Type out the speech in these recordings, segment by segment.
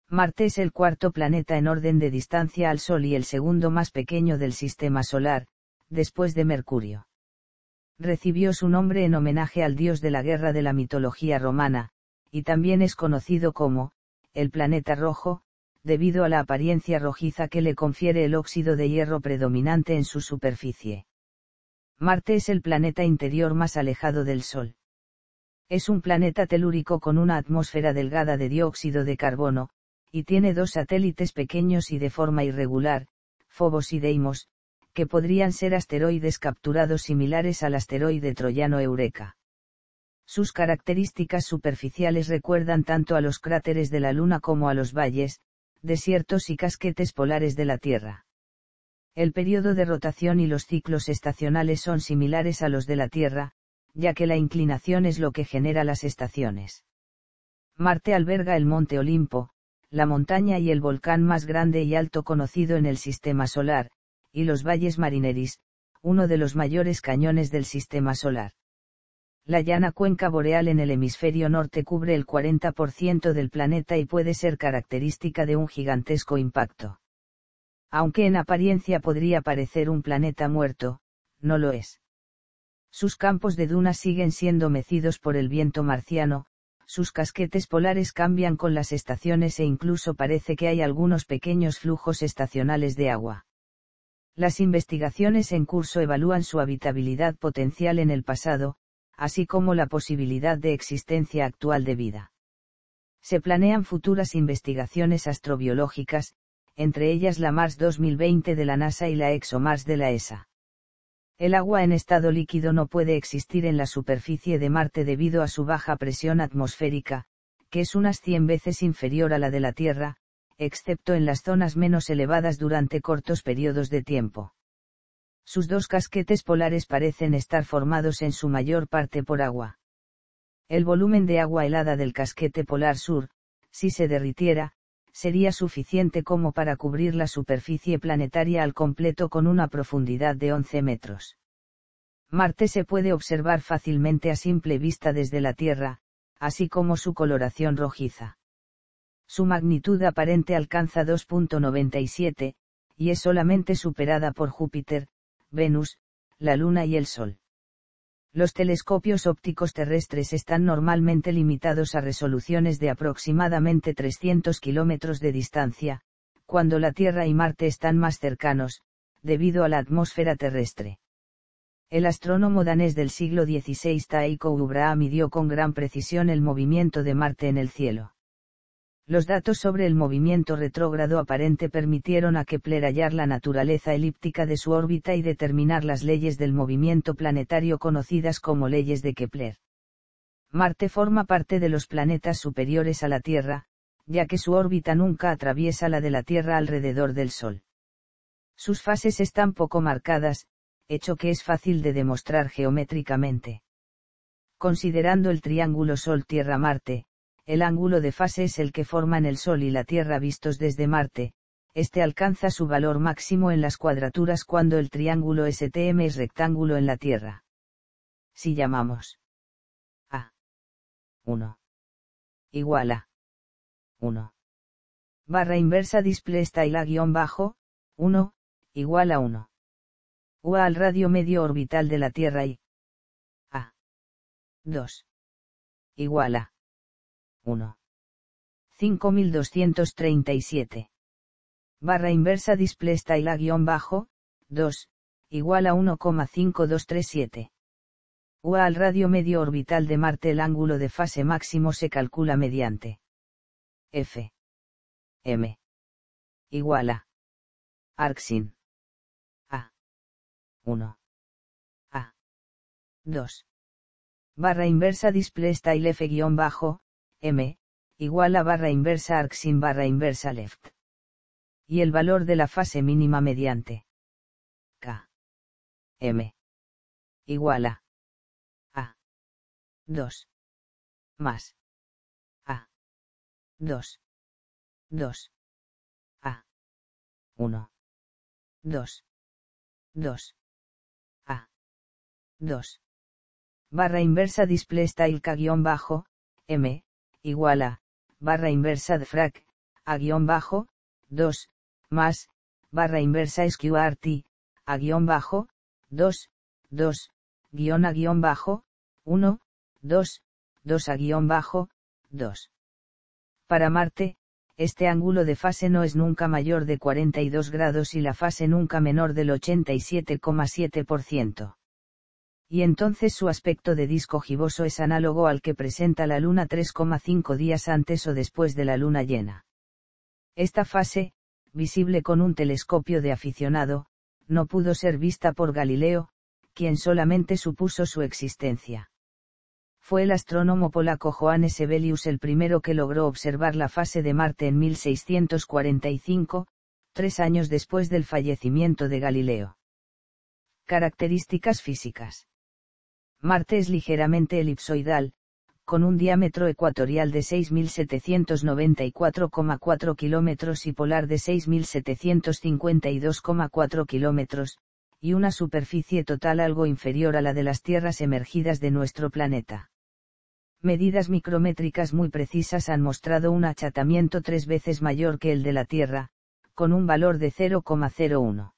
Marte es el cuarto planeta en orden de distancia al Sol y el segundo más pequeño del sistema solar, después de Mercurio. Recibió su nombre en homenaje al dios de la guerra de la mitología romana, y también es conocido como, el planeta rojo, debido a la apariencia rojiza que le confiere el óxido de hierro predominante en su superficie. Marte es el planeta interior más alejado del Sol. Es un planeta telúrico con una atmósfera delgada de dióxido de carbono, y tiene dos satélites pequeños y de forma irregular, Phobos y Deimos, que podrían ser asteroides capturados similares al asteroide troyano Eureka. Sus características superficiales recuerdan tanto a los cráteres de la Luna como a los valles, desiertos y casquetes polares de la Tierra. El periodo de rotación y los ciclos estacionales son similares a los de la Tierra, ya que la inclinación es lo que genera las estaciones. Marte alberga el Monte Olimpo, la montaña y el volcán más grande y alto conocido en el sistema solar, y los valles Marineris, uno de los mayores cañones del sistema solar. La llana cuenca boreal en el hemisferio norte cubre el 40% del planeta y puede ser característica de un gigantesco impacto. Aunque en apariencia podría parecer un planeta muerto, no lo es. Sus campos de dunas siguen siendo mecidos por el viento marciano, sus casquetes polares cambian con las estaciones e incluso parece que hay algunos pequeños flujos estacionales de agua. Las investigaciones en curso evalúan su habitabilidad potencial en el pasado, así como la posibilidad de existencia actual de vida. Se planean futuras investigaciones astrobiológicas, entre ellas la Mars 2020 de la NASA y la ExoMars de la ESA. El agua en estado líquido no puede existir en la superficie de Marte debido a su baja presión atmosférica, que es unas 100 veces inferior a la de la Tierra, excepto en las zonas menos elevadas durante cortos periodos de tiempo. Sus dos casquetes polares parecen estar formados en su mayor parte por agua. El volumen de agua helada del casquete polar sur, si se derritiera, sería suficiente como para cubrir la superficie planetaria al completo con una profundidad de 11 metros. Marte se puede observar fácilmente a simple vista desde la Tierra, así como su coloración rojiza. Su magnitud aparente alcanza 2.97, y es solamente superada por Júpiter, Venus, la Luna y el Sol. Los telescopios ópticos terrestres están normalmente limitados a resoluciones de aproximadamente 300 kilómetros de distancia, cuando la Tierra y Marte están más cercanos, debido a la atmósfera terrestre. El astrónomo danés del siglo XVI Tycho Brahe midió con gran precisión el movimiento de Marte en el cielo. Los datos sobre el movimiento retrógrado aparente permitieron a Kepler hallar la naturaleza elíptica de su órbita y determinar las leyes del movimiento planetario conocidas como leyes de Kepler. Marte forma parte de los planetas superiores a la Tierra, ya que su órbita nunca atraviesa la de la Tierra alrededor del Sol. Sus fases están poco marcadas, hecho que es fácil de demostrar geométricamente. Considerando el triángulo Sol-Tierra-Marte, el ángulo de fase es el que forman el Sol y la Tierra vistos desde Marte, este alcanza su valor máximo en las cuadraturas cuando el triángulo STM es rectángulo en la Tierra. Si llamamos a 1 igual a 1 barra inversa display style a-1 igual a 1 u al radio medio orbital de la Tierra y a 2 igual a 1. 5237. Barra inversa display style a-2, igual a 1,5237. U al radio medio orbital de Marte el ángulo de fase máximo se calcula mediante F. M. igual a arcsin a 1 a 2 barra inversa display style F-M, igual a barra inversa arcsin barra inversa left. Y el valor de la fase mínima mediante K. M. igual a 2 más A 2 A 1 2 A 2 barra inversa display style K-M, igual a, barra inversa de frac, A-2, más, barra inversa SQRT, A-2, 2, guión A-1, 2, 2 A-2. Para Marte, este ángulo de fase no es nunca mayor de 42 grados y la fase nunca menor del 87,7%. Y entonces su aspecto de disco giboso es análogo al que presenta la Luna 3,5 días antes o después de la Luna llena. Esta fase, visible con un telescopio de aficionado, no pudo ser vista por Galileo, quien solamente supuso su existencia. Fue el astrónomo polaco Johannes Sibelius el primero que logró observar la fase de Marte en 1645, 3 años después del fallecimiento de Galileo. Características físicas. Marte es ligeramente elipsoidal, con un diámetro ecuatorial de 6.794,4 kilómetros y polar de 6.752,4 kilómetros, y una superficie total algo inferior a la de las tierras emergidas de nuestro planeta. Medidas micrométricas muy precisas han mostrado un achatamiento 3 veces mayor que el de la Tierra, con un valor de 0,01.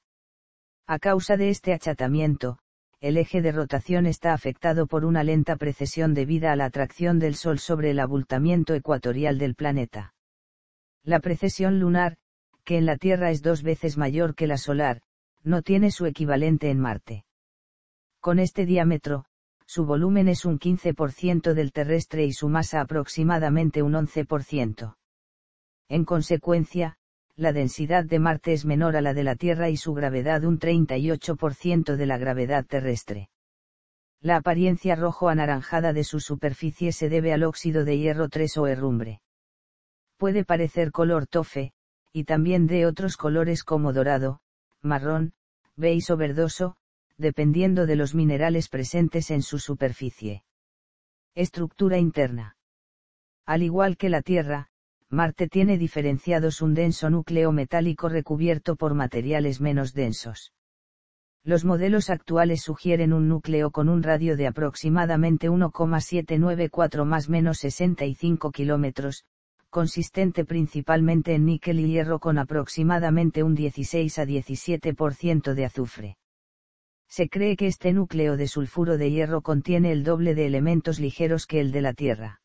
A causa de este achatamiento, el eje de rotación está afectado por una lenta precesión debida a la atracción del Sol sobre el abultamiento ecuatorial del planeta. La precesión lunar, que en la Tierra es 2 veces mayor que la solar, no tiene su equivalente en Marte. Con este diámetro, su volumen es un 15% del terrestre y su masa aproximadamente un 11%. En consecuencia, la densidad de Marte es menor a la de la Tierra y su gravedad un 38% de la gravedad terrestre. La apariencia rojo-anaranjada de su superficie se debe al óxido de hierro 3 o herrumbre. Puede parecer color tofe, y también de otros colores como dorado, marrón, beige o verdoso, dependiendo de los minerales presentes en su superficie. Estructura interna. Al igual que la Tierra, Marte tiene diferenciados un denso núcleo metálico recubierto por materiales menos densos. Los modelos actuales sugieren un núcleo con un radio de aproximadamente 1,794 más menos 65 kilómetros, consistente principalmente en níquel y hierro con aproximadamente un 16 a 17% de azufre. Se cree que este núcleo de sulfuro de hierro contiene el doble de elementos ligeros que el de la Tierra.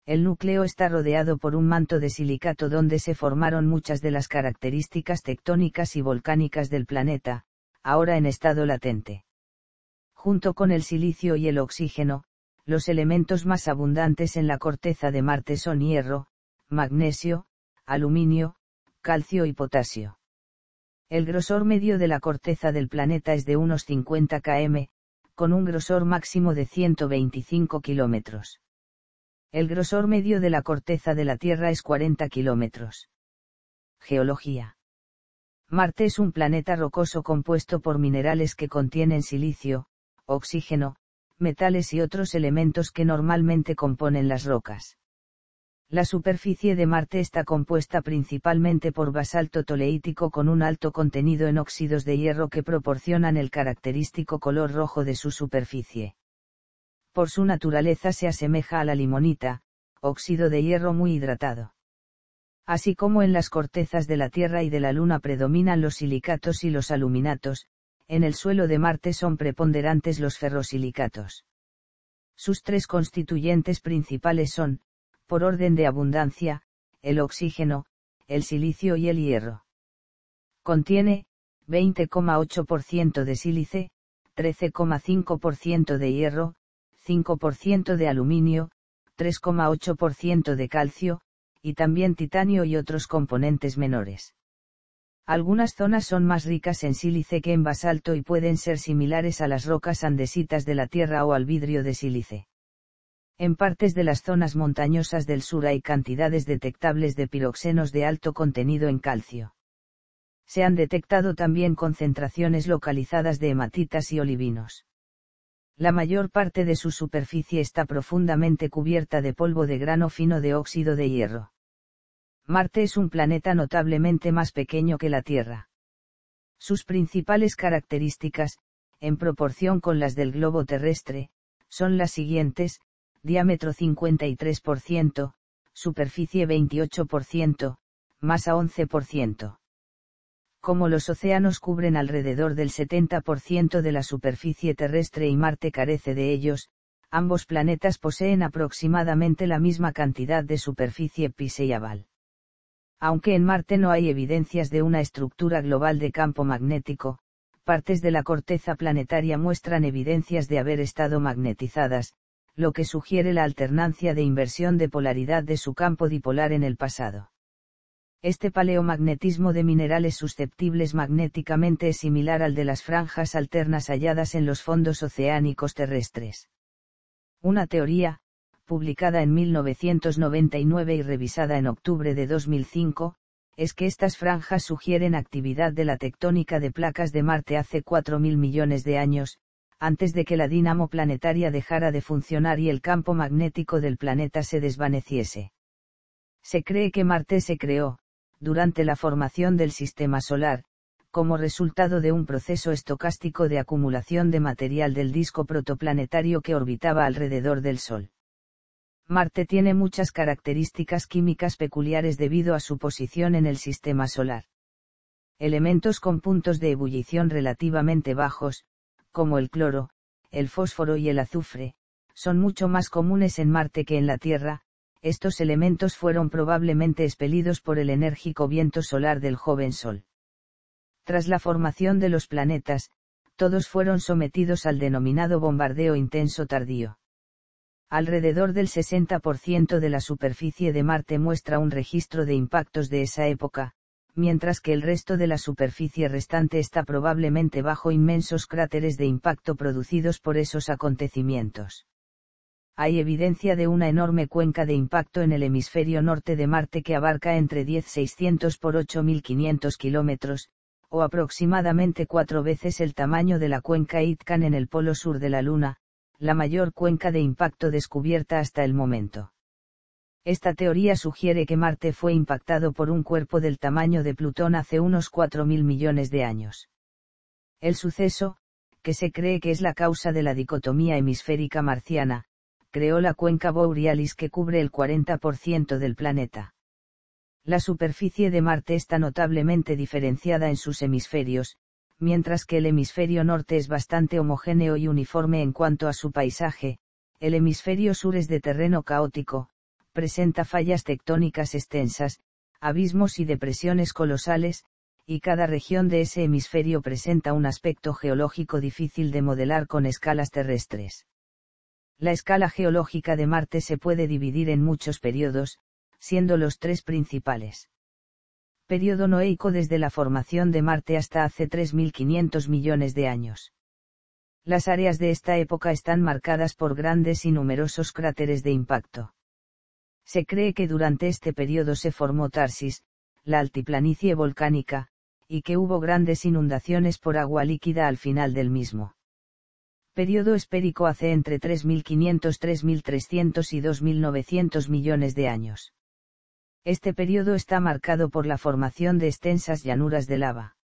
El núcleo está rodeado por un manto de silicato donde se formaron muchas de las características tectónicas y volcánicas del planeta, ahora en estado latente. Junto con el silicio y el oxígeno, los elementos más abundantes en la corteza de Marte son hierro, magnesio, aluminio, calcio y potasio. El grosor medio de la corteza del planeta es de unos 50 km, con un grosor máximo de 125 kilómetros. El grosor medio de la corteza de la Tierra es 40 kilómetros. Geología. Marte es un planeta rocoso compuesto por minerales que contienen silicio, oxígeno, metales y otros elementos que normalmente componen las rocas. La superficie de Marte está compuesta principalmente por basalto toleítico con un alto contenido en óxidos de hierro que proporcionan el característico color rojo de su superficie. Por su naturaleza se asemeja a la limonita, óxido de hierro muy hidratado. Así como en las cortezas de la Tierra y de la Luna predominan los silicatos y los aluminatos, en el suelo de Marte son preponderantes los ferrosilicatos. Sus 3 constituyentes principales son, por orden de abundancia, el oxígeno, el silicio y el hierro. Contiene, 20,8% de sílice, 13,5% de hierro, 5% de aluminio, 3,8% de calcio, y también titanio y otros componentes menores. Algunas zonas son más ricas en sílice que en basalto y pueden ser similares a las rocas andesitas de la Tierra o al vidrio de sílice. En partes de las zonas montañosas del sur hay cantidades detectables de piroxenos de alto contenido en calcio. Se han detectado también concentraciones localizadas de hematitas y olivinos. La mayor parte de su superficie está profundamente cubierta de polvo de grano fino de óxido de hierro. Marte es un planeta notablemente más pequeño que la Tierra. Sus principales características, en proporción con las del globo terrestre, son las siguientes: diámetro 53%, superficie 28%, masa 11%. Como los océanos cubren alrededor del 70% de la superficie terrestre y Marte carece de ellos, ambos planetas poseen aproximadamente la misma cantidad de superficie piseable. Aunque en Marte no hay evidencias de una estructura global de campo magnético, partes de la corteza planetaria muestran evidencias de haber estado magnetizadas, lo que sugiere la alternancia de inversión de polaridad de su campo dipolar en el pasado. Este paleomagnetismo de minerales susceptibles magnéticamente es similar al de las franjas alternas halladas en los fondos oceánicos terrestres. Una teoría, publicada en 1999 y revisada en octubre de 2005, es que estas franjas sugieren actividad de la tectónica de placas de Marte hace 4.000 millones de años, antes de que la dínamo planetaria dejara de funcionar y el campo magnético del planeta se desvaneciese. Se cree que Marte se creó, durante la formación del sistema solar, como resultado de un proceso estocástico de acumulación de material del disco protoplanetario que orbitaba alrededor del Sol. Marte tiene muchas características químicas peculiares debido a su posición en el sistema solar. Elementos con puntos de ebullición relativamente bajos, como el cloro, el fósforo y el azufre, son mucho más comunes en Marte que en la Tierra. Estos elementos fueron probablemente expelidos por el enérgico viento solar del joven Sol. Tras la formación de los planetas, todos fueron sometidos al denominado bombardeo intenso tardío. Alrededor del 60% de la superficie de Marte muestra un registro de impactos de esa época, mientras que el resto de la superficie restante está probablemente bajo inmensos cráteres de impacto producidos por esos acontecimientos. Hay evidencia de una enorme cuenca de impacto en el hemisferio norte de Marte que abarca entre 10.600 por 8.500 kilómetros, o aproximadamente 4 veces el tamaño de la cuenca Aitken en el polo sur de la Luna, la mayor cuenca de impacto descubierta hasta el momento. Esta teoría sugiere que Marte fue impactado por un cuerpo del tamaño de Plutón hace unos 4.000 millones de años. El suceso, que se cree que es la causa de la dicotomía hemisférica marciana, creó la cuenca Borealis que cubre el 40% del planeta. La superficie de Marte está notablemente diferenciada en sus hemisferios, mientras que el hemisferio norte es bastante homogéneo y uniforme en cuanto a su paisaje. El hemisferio sur es de terreno caótico, presenta fallas tectónicas extensas, abismos y depresiones colosales, y cada región de ese hemisferio presenta un aspecto geológico difícil de modelar con escalas terrestres. La escala geológica de Marte se puede dividir en muchos periodos, siendo los tres principales. Período noéico desde la formación de Marte hasta hace 3.500 millones de años. Las áreas de esta época están marcadas por grandes y numerosos cráteres de impacto. Se cree que durante este periodo se formó Tarsis, la altiplanicie volcánica, y que hubo grandes inundaciones por agua líquida al final del mismo. Período espérico hace entre 3.500, 3.300 y 2.900 millones de años. Este período está marcado por la formación de extensas llanuras de lava.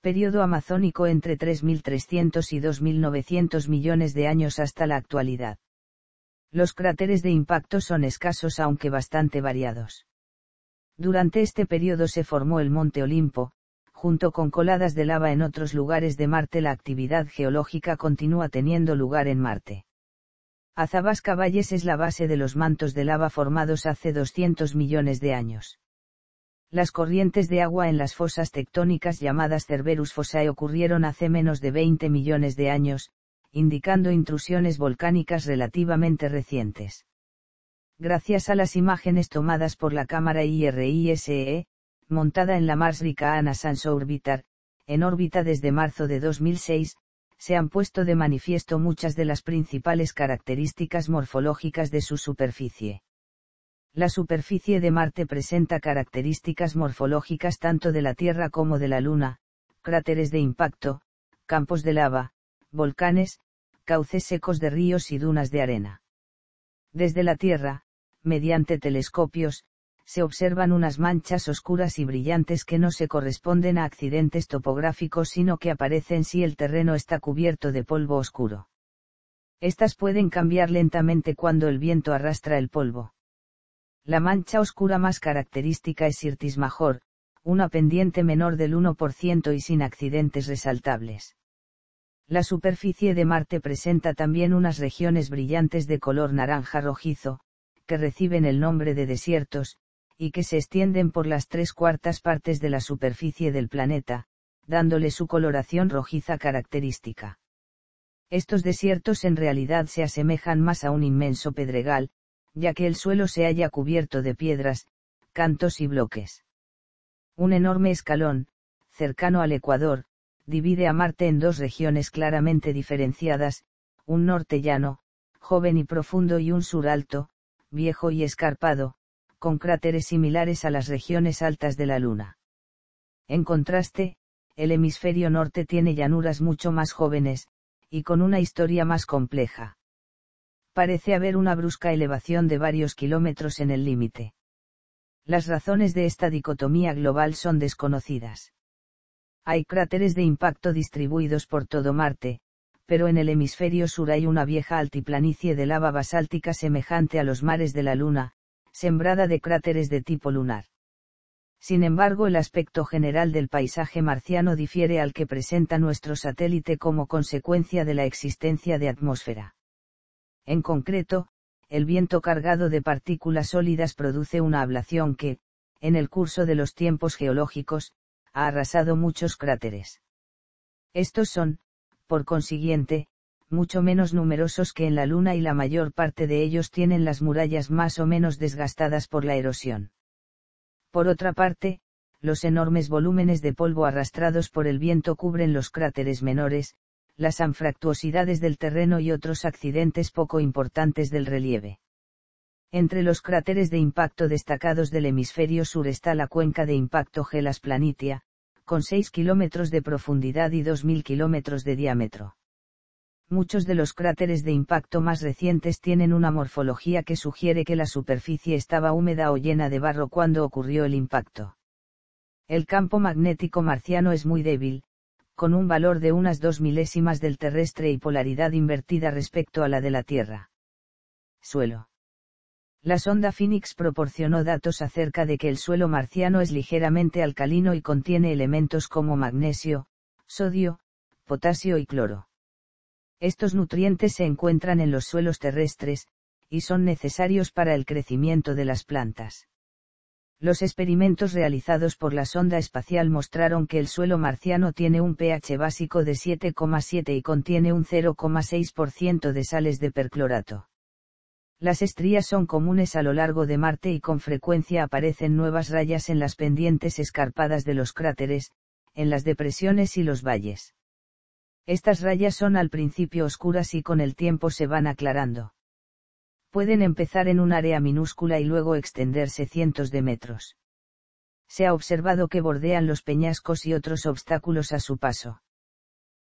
Período amazónico entre 3.300 y 2.900 millones de años hasta la actualidad. Los cráteres de impacto son escasos aunque bastante variados. Durante este período se formó el Monte Olimpo. Junto con coladas de lava en otros lugares de Marte, la actividad geológica continúa teniendo lugar en Marte. Athabasca Valles es la base de los mantos de lava formados hace 200 millones de años. Las corrientes de agua en las fosas tectónicas llamadas Cerberus Fossae ocurrieron hace menos de 20 millones de años, indicando intrusiones volcánicas relativamente recientes. Gracias a las imágenes tomadas por la cámara IRISE, montada en la Mars Ricaan Sans Orbiter, en órbita desde marzo de 2006, se han puesto de manifiesto muchas de las principales características morfológicas de su superficie. La superficie de Marte presenta características morfológicas tanto de la Tierra como de la Luna, cráteres de impacto, campos de lava, volcanes, cauces secos de ríos y dunas de arena. Desde la Tierra, mediante telescopios, se observan unas manchas oscuras y brillantes que no se corresponden a accidentes topográficos sino que aparecen si el terreno está cubierto de polvo oscuro. Estas pueden cambiar lentamente cuando el viento arrastra el polvo. La mancha oscura más característica es Syrtis Major, una pendiente menor del 1% y sin accidentes resaltables. La superficie de Marte presenta también unas regiones brillantes de color naranja rojizo, que reciben el nombre de desiertos, y que se extienden por las 3/4 partes de la superficie del planeta, dándole su coloración rojiza característica. Estos desiertos en realidad se asemejan más a un inmenso pedregal, ya que el suelo se halla cubierto de piedras, cantos y bloques. Un enorme escalón, cercano al ecuador, divide a Marte en dos regiones claramente diferenciadas, un norte llano, joven y profundo, y un sur alto, viejo y escarpado, con cráteres similares a las regiones altas de la Luna. En contraste, el hemisferio norte tiene llanuras mucho más jóvenes, y con una historia más compleja. Parece haber una brusca elevación de varios kilómetros en el límite. Las razones de esta dicotomía global son desconocidas. Hay cráteres de impacto distribuidos por todo Marte, pero en el hemisferio sur hay una vieja altiplanicie de lava basáltica semejante a los mares de la Luna, sembrada de cráteres de tipo lunar. Sin embargo, el aspecto general del paisaje marciano difiere al que presenta nuestro satélite como consecuencia de la existencia de atmósfera. En concreto, el viento cargado de partículas sólidas produce una ablación que, en el curso de los tiempos geológicos, ha arrasado muchos cráteres. Estos son, por consiguiente, mucho menos numerosos que en la Luna, y la mayor parte de ellos tienen las murallas más o menos desgastadas por la erosión. Por otra parte, los enormes volúmenes de polvo arrastrados por el viento cubren los cráteres menores, las anfractuosidades del terreno y otros accidentes poco importantes del relieve. Entre los cráteres de impacto destacados del hemisferio sur está la cuenca de impacto Hellas Planitia, con 6 kilómetros de profundidad y 2.000 kilómetros de diámetro. Muchos de los cráteres de impacto más recientes tienen una morfología que sugiere que la superficie estaba húmeda o llena de barro cuando ocurrió el impacto. El campo magnético marciano es muy débil, con un valor de unas 2 milésimas del terrestre y polaridad invertida respecto a la de la Tierra. Suelo. La sonda Phoenix proporcionó datos acerca de que el suelo marciano es ligeramente alcalino y contiene elementos como magnesio, sodio, potasio y cloro. Estos nutrientes se encuentran en los suelos terrestres, y son necesarios para el crecimiento de las plantas. Los experimentos realizados por la sonda espacial mostraron que el suelo marciano tiene un pH básico de 7,7 y contiene un 0,6% de sales de perclorato. Las estrías son comunes a lo largo de Marte y con frecuencia aparecen nuevas rayas en las pendientes escarpadas de los cráteres, en las depresiones y los valles. Estas rayas son al principio oscuras y con el tiempo se van aclarando. Pueden empezar en un área minúscula y luego extenderse cientos de metros. Se ha observado que bordean los peñascos y otros obstáculos a su paso.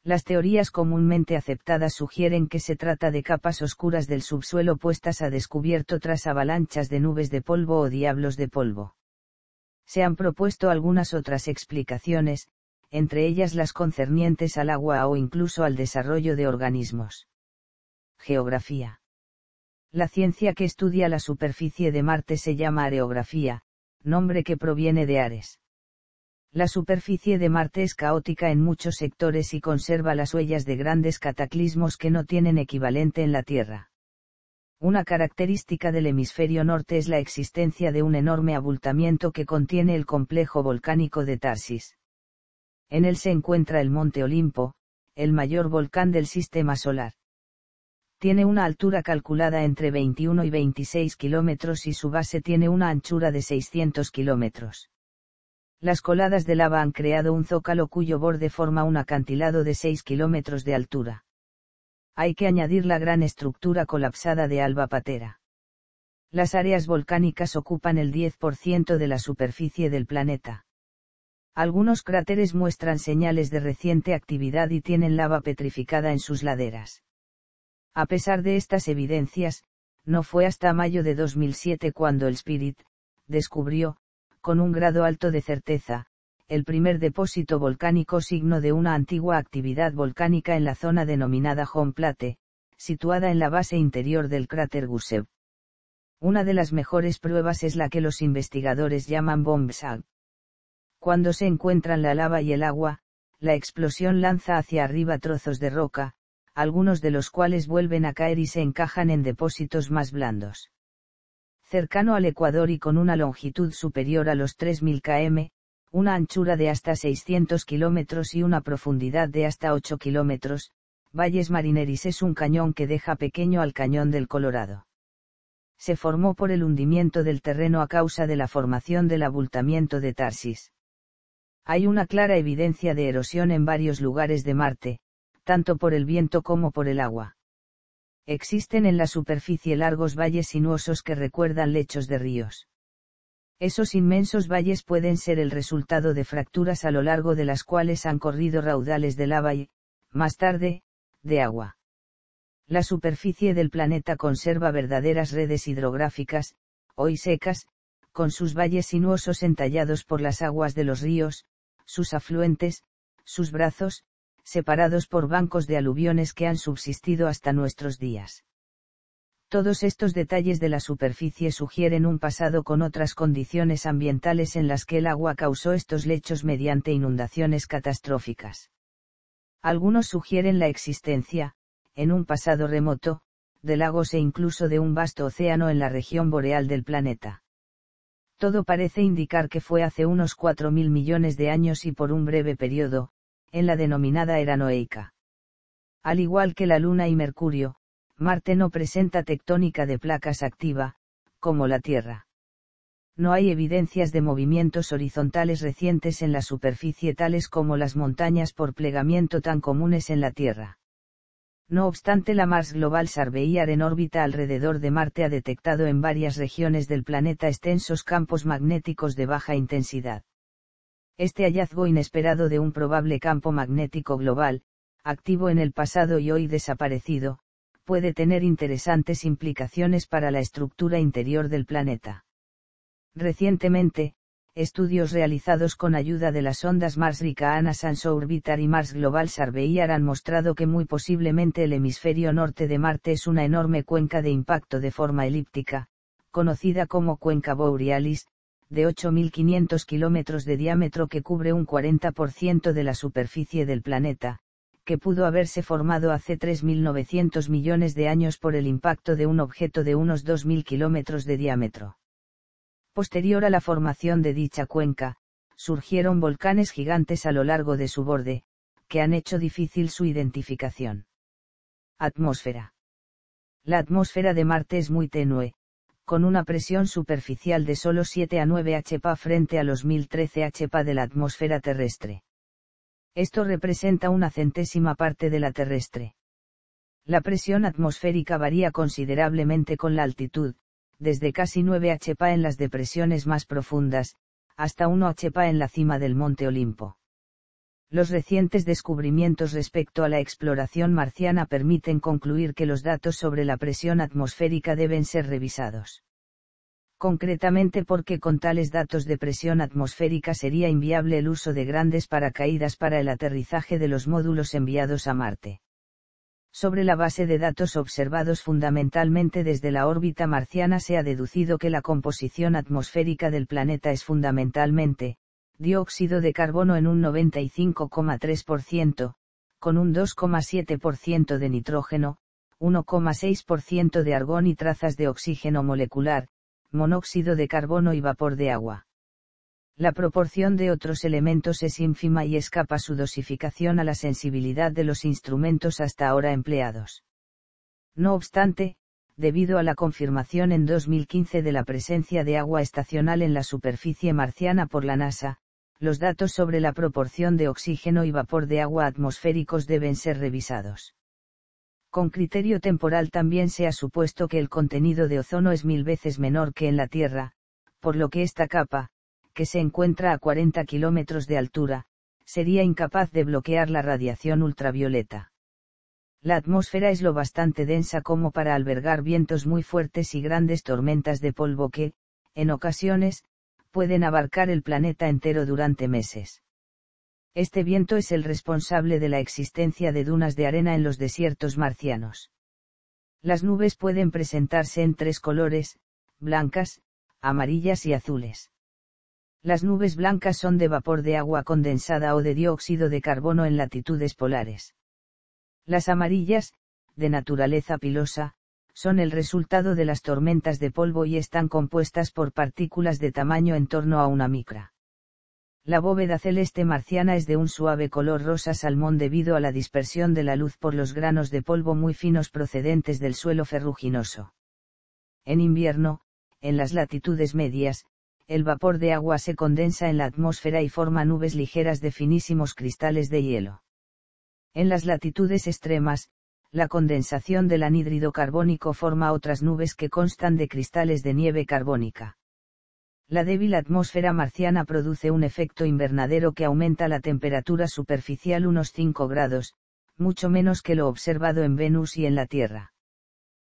Las teorías comúnmente aceptadas sugieren que se trata de capas oscuras del subsuelo puestas a descubierto tras avalanchas de nubes de polvo o diablos de polvo. Se han propuesto algunas otras explicaciones, entre ellas las concernientes al agua o incluso al desarrollo de organismos. Geografía. La ciencia que estudia la superficie de Marte se llama areografía, nombre que proviene de Ares. La superficie de Marte es caótica en muchos sectores y conserva las huellas de grandes cataclismos que no tienen equivalente en la Tierra. Una característica del hemisferio norte es la existencia de un enorme abultamiento que contiene el complejo volcánico de Tarsis. En él se encuentra el Monte Olimpo, el mayor volcán del sistema solar. Tiene una altura calculada entre 21 y 26 kilómetros y su base tiene una anchura de 600 kilómetros. Las coladas de lava han creado un zócalo cuyo borde forma un acantilado de 6 kilómetros de altura. Hay que añadir la gran estructura colapsada de Alba Patera. Las áreas volcánicas ocupan el 10% de la superficie del planeta. Algunos cráteres muestran señales de reciente actividad y tienen lava petrificada en sus laderas. A pesar de estas evidencias, no fue hasta mayo de 2007 cuando el Spirit descubrió, con un grado alto de certeza, el primer depósito volcánico signo de una antigua actividad volcánica en la zona denominada Home Plate, situada en la base interior del cráter Gusev. Una de las mejores pruebas es la que los investigadores llaman bomb shot. Cuando se encuentran la lava y el agua, la explosión lanza hacia arriba trozos de roca, algunos de los cuales vuelven a caer y se encajan en depósitos más blandos. Cercano al Ecuador y con una longitud superior a los 3.000 km, una anchura de hasta 600 kilómetros y una profundidad de hasta 8 kilómetros, Valles Marineris es un cañón que deja pequeño al Cañón del Colorado. Se formó por el hundimiento del terreno a causa de la formación del abultamiento de Tarsis. Hay una clara evidencia de erosión en varios lugares de Marte, tanto por el viento como por el agua. Existen en la superficie largos valles sinuosos que recuerdan lechos de ríos. Esos inmensos valles pueden ser el resultado de fracturas a lo largo de las cuales han corrido raudales de lava y, más tarde, de agua. La superficie del planeta conserva verdaderas redes hidrográficas, hoy secas, con sus valles sinuosos entallados por las aguas de los ríos, sus afluentes, sus brazos, separados por bancos de aluviones que han subsistido hasta nuestros días. Todos estos detalles de la superficie sugieren un pasado con otras condiciones ambientales en las que el agua causó estos lechos mediante inundaciones catastróficas. Algunos sugieren la existencia, en un pasado remoto, de lagos e incluso de un vasto océano en la región boreal del planeta. Todo parece indicar que fue hace unos 4.000 millones de años y por un breve periodo, en la denominada era noéica. Al igual que la Luna y Mercurio, Marte no presenta tectónica de placas activa, como la Tierra. No hay evidencias de movimientos horizontales recientes en la superficie tales como las montañas por plegamiento tan comunes en la Tierra. No obstante, la Mars Global Surveyor en órbita alrededor de Marte ha detectado en varias regiones del planeta extensos campos magnéticos de baja intensidad. Este hallazgo inesperado de un probable campo magnético global, activo en el pasado y hoy desaparecido, puede tener interesantes implicaciones para la estructura interior del planeta. Recientemente, estudios realizados con ayuda de las sondas Mars Reconnaissance Orbiter y Mars Global Surveyor han mostrado que muy posiblemente el hemisferio norte de Marte es una enorme cuenca de impacto de forma elíptica, conocida como cuenca Borealis, de 8.500 kilómetros de diámetro que cubre un 40% de la superficie del planeta, que pudo haberse formado hace 3.900 millones de años por el impacto de un objeto de unos 2.000 kilómetros de diámetro. Posterior a la formación de dicha cuenca, surgieron volcanes gigantes a lo largo de su borde, que han hecho difícil su identificación. Atmósfera. La atmósfera de Marte es muy tenue, con una presión superficial de solo 7 a 9 hPa frente a los 1013 hPa de la atmósfera terrestre. Esto representa una centésima parte de la terrestre. La presión atmosférica varía considerablemente con la altitud, desde casi 9 hPa en las depresiones más profundas, hasta 1 hPa en la cima del Monte Olimpo. Los recientes descubrimientos respecto a la exploración marciana permiten concluir que los datos sobre la presión atmosférica deben ser revisados. Concretamente porque con tales datos de presión atmosférica sería inviable el uso de grandes paracaídas para el aterrizaje de los módulos enviados a Marte. Sobre la base de datos observados fundamentalmente desde la órbita marciana se ha deducido que la composición atmosférica del planeta es fundamentalmente, dióxido de carbono en un 95,3%, con un 2,7% de nitrógeno, 1,6% de argón y trazas de oxígeno molecular, monóxido de carbono y vapor de agua. La proporción de otros elementos es ínfima y escapa su dosificación a la sensibilidad de los instrumentos hasta ahora empleados. No obstante, debido a la confirmación en 2015 de la presencia de agua estacional en la superficie marciana por la NASA, los datos sobre la proporción de oxígeno y vapor de agua atmosféricos deben ser revisados. Con criterio temporal también se ha supuesto que el contenido de ozono es 1000 veces menor que en la Tierra, por lo que esta capa, que se encuentra a 40 kilómetros de altura, sería incapaz de bloquear la radiación ultravioleta. La atmósfera es lo bastante densa como para albergar vientos muy fuertes y grandes tormentas de polvo que, en ocasiones, pueden abarcar el planeta entero durante meses. Este viento es el responsable de la existencia de dunas de arena en los desiertos marcianos. Las nubes pueden presentarse en tres colores: blancas, amarillas y azules. Las nubes blancas son de vapor de agua condensada o de dióxido de carbono en latitudes polares. Las amarillas, de naturaleza pilosa, son el resultado de las tormentas de polvo y están compuestas por partículas de tamaño en torno a una micra. La bóveda celeste marciana es de un suave color rosa salmón debido a la dispersión de la luz por los granos de polvo muy finos procedentes del suelo ferruginoso. En invierno, en las latitudes medias, el vapor de agua se condensa en la atmósfera y forma nubes ligeras de finísimos cristales de hielo. En las latitudes extremas, la condensación del anhídrido carbónico forma otras nubes que constan de cristales de nieve carbónica. La débil atmósfera marciana produce un efecto invernadero que aumenta la temperatura superficial unos 5 grados, mucho menos que lo observado en Venus y en la Tierra.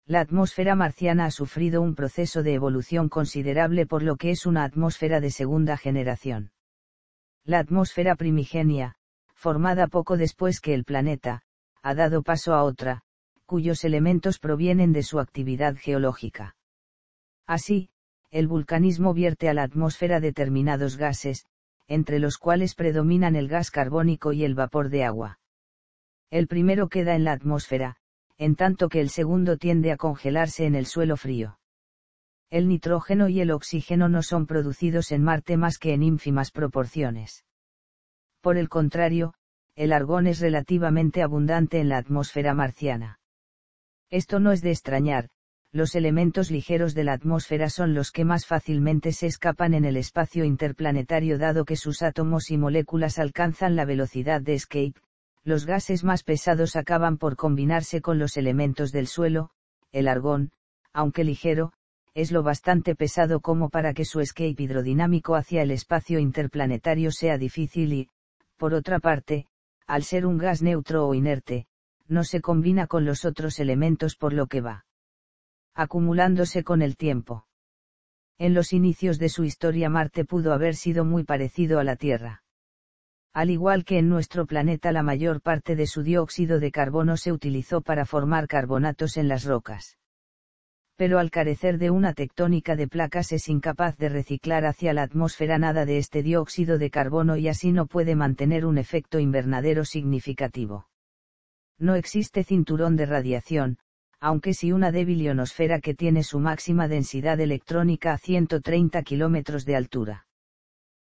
La atmósfera marciana ha sufrido un proceso de evolución considerable por lo que es una atmósfera de segunda generación. La atmósfera primigenia, formada poco después que el planeta, ha dado paso a otra, cuyos elementos provienen de su actividad geológica. Así, el vulcanismo vierte a la atmósfera determinados gases, entre los cuales predominan el gas carbónico y el vapor de agua. El primero queda en la atmósfera, en tanto que el segundo tiende a congelarse en el suelo frío. El nitrógeno y el oxígeno no son producidos en Marte más que en ínfimas proporciones. Por el contrario, el argón es relativamente abundante en la atmósfera marciana. Esto no es de extrañar, los elementos ligeros de la atmósfera son los que más fácilmente se escapan en el espacio interplanetario dado que sus átomos y moléculas alcanzan la velocidad de escape. Los gases más pesados acaban por combinarse con los elementos del suelo. El argón, aunque ligero, es lo bastante pesado como para que su escape hidrodinámico hacia el espacio interplanetario sea difícil y, por otra parte, al ser un gas neutro o inerte, no se combina con los otros elementos por lo que va acumulándose con el tiempo. En los inicios de su historia Marte pudo haber sido muy parecido a la Tierra. Al igual que en nuestro planeta la mayor parte de su dióxido de carbono se utilizó para formar carbonatos en las rocas. Pero al carecer de una tectónica de placas es incapaz de reciclar hacia la atmósfera nada de este dióxido de carbono y así no puede mantener un efecto invernadero significativo. No existe cinturón de radiación, aunque sí una débil ionosfera que tiene su máxima densidad electrónica a 130 kilómetros de altura.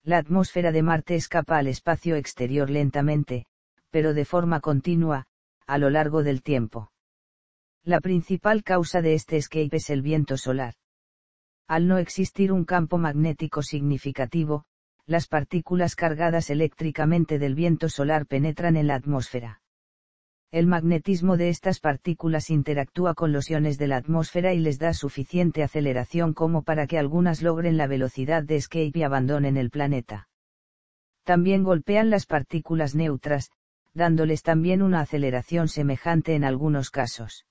La atmósfera de Marte escapa al espacio exterior lentamente, pero de forma continua, a lo largo del tiempo. La principal causa de este escape es el viento solar. Al no existir un campo magnético significativo, las partículas cargadas eléctricamente del viento solar penetran en la atmósfera. El magnetismo de estas partículas interactúa con los iones de la atmósfera y les da suficiente aceleración como para que algunas logren la velocidad de escape y abandonen el planeta. También golpean las partículas neutras, dándoles también una aceleración semejante en algunos casos.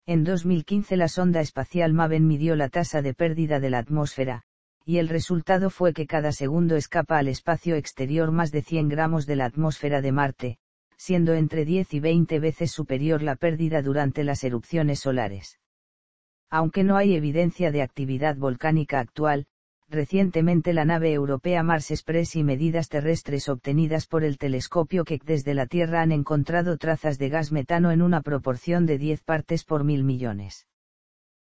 En 2015 la sonda espacial Maven midió la tasa de pérdida de la atmósfera, y el resultado fue que cada segundo escapa al espacio exterior más de 100 gramos de la atmósfera de Marte, siendo entre 10 y 20 veces superior la pérdida durante las erupciones solares. Aunque no hay evidencia de actividad volcánica actual, recientemente la nave europea Mars Express y medidas terrestres obtenidas por el telescopio Keck desde la Tierra han encontrado trazas de gas metano en una proporción de 10 partes por 1000 millones.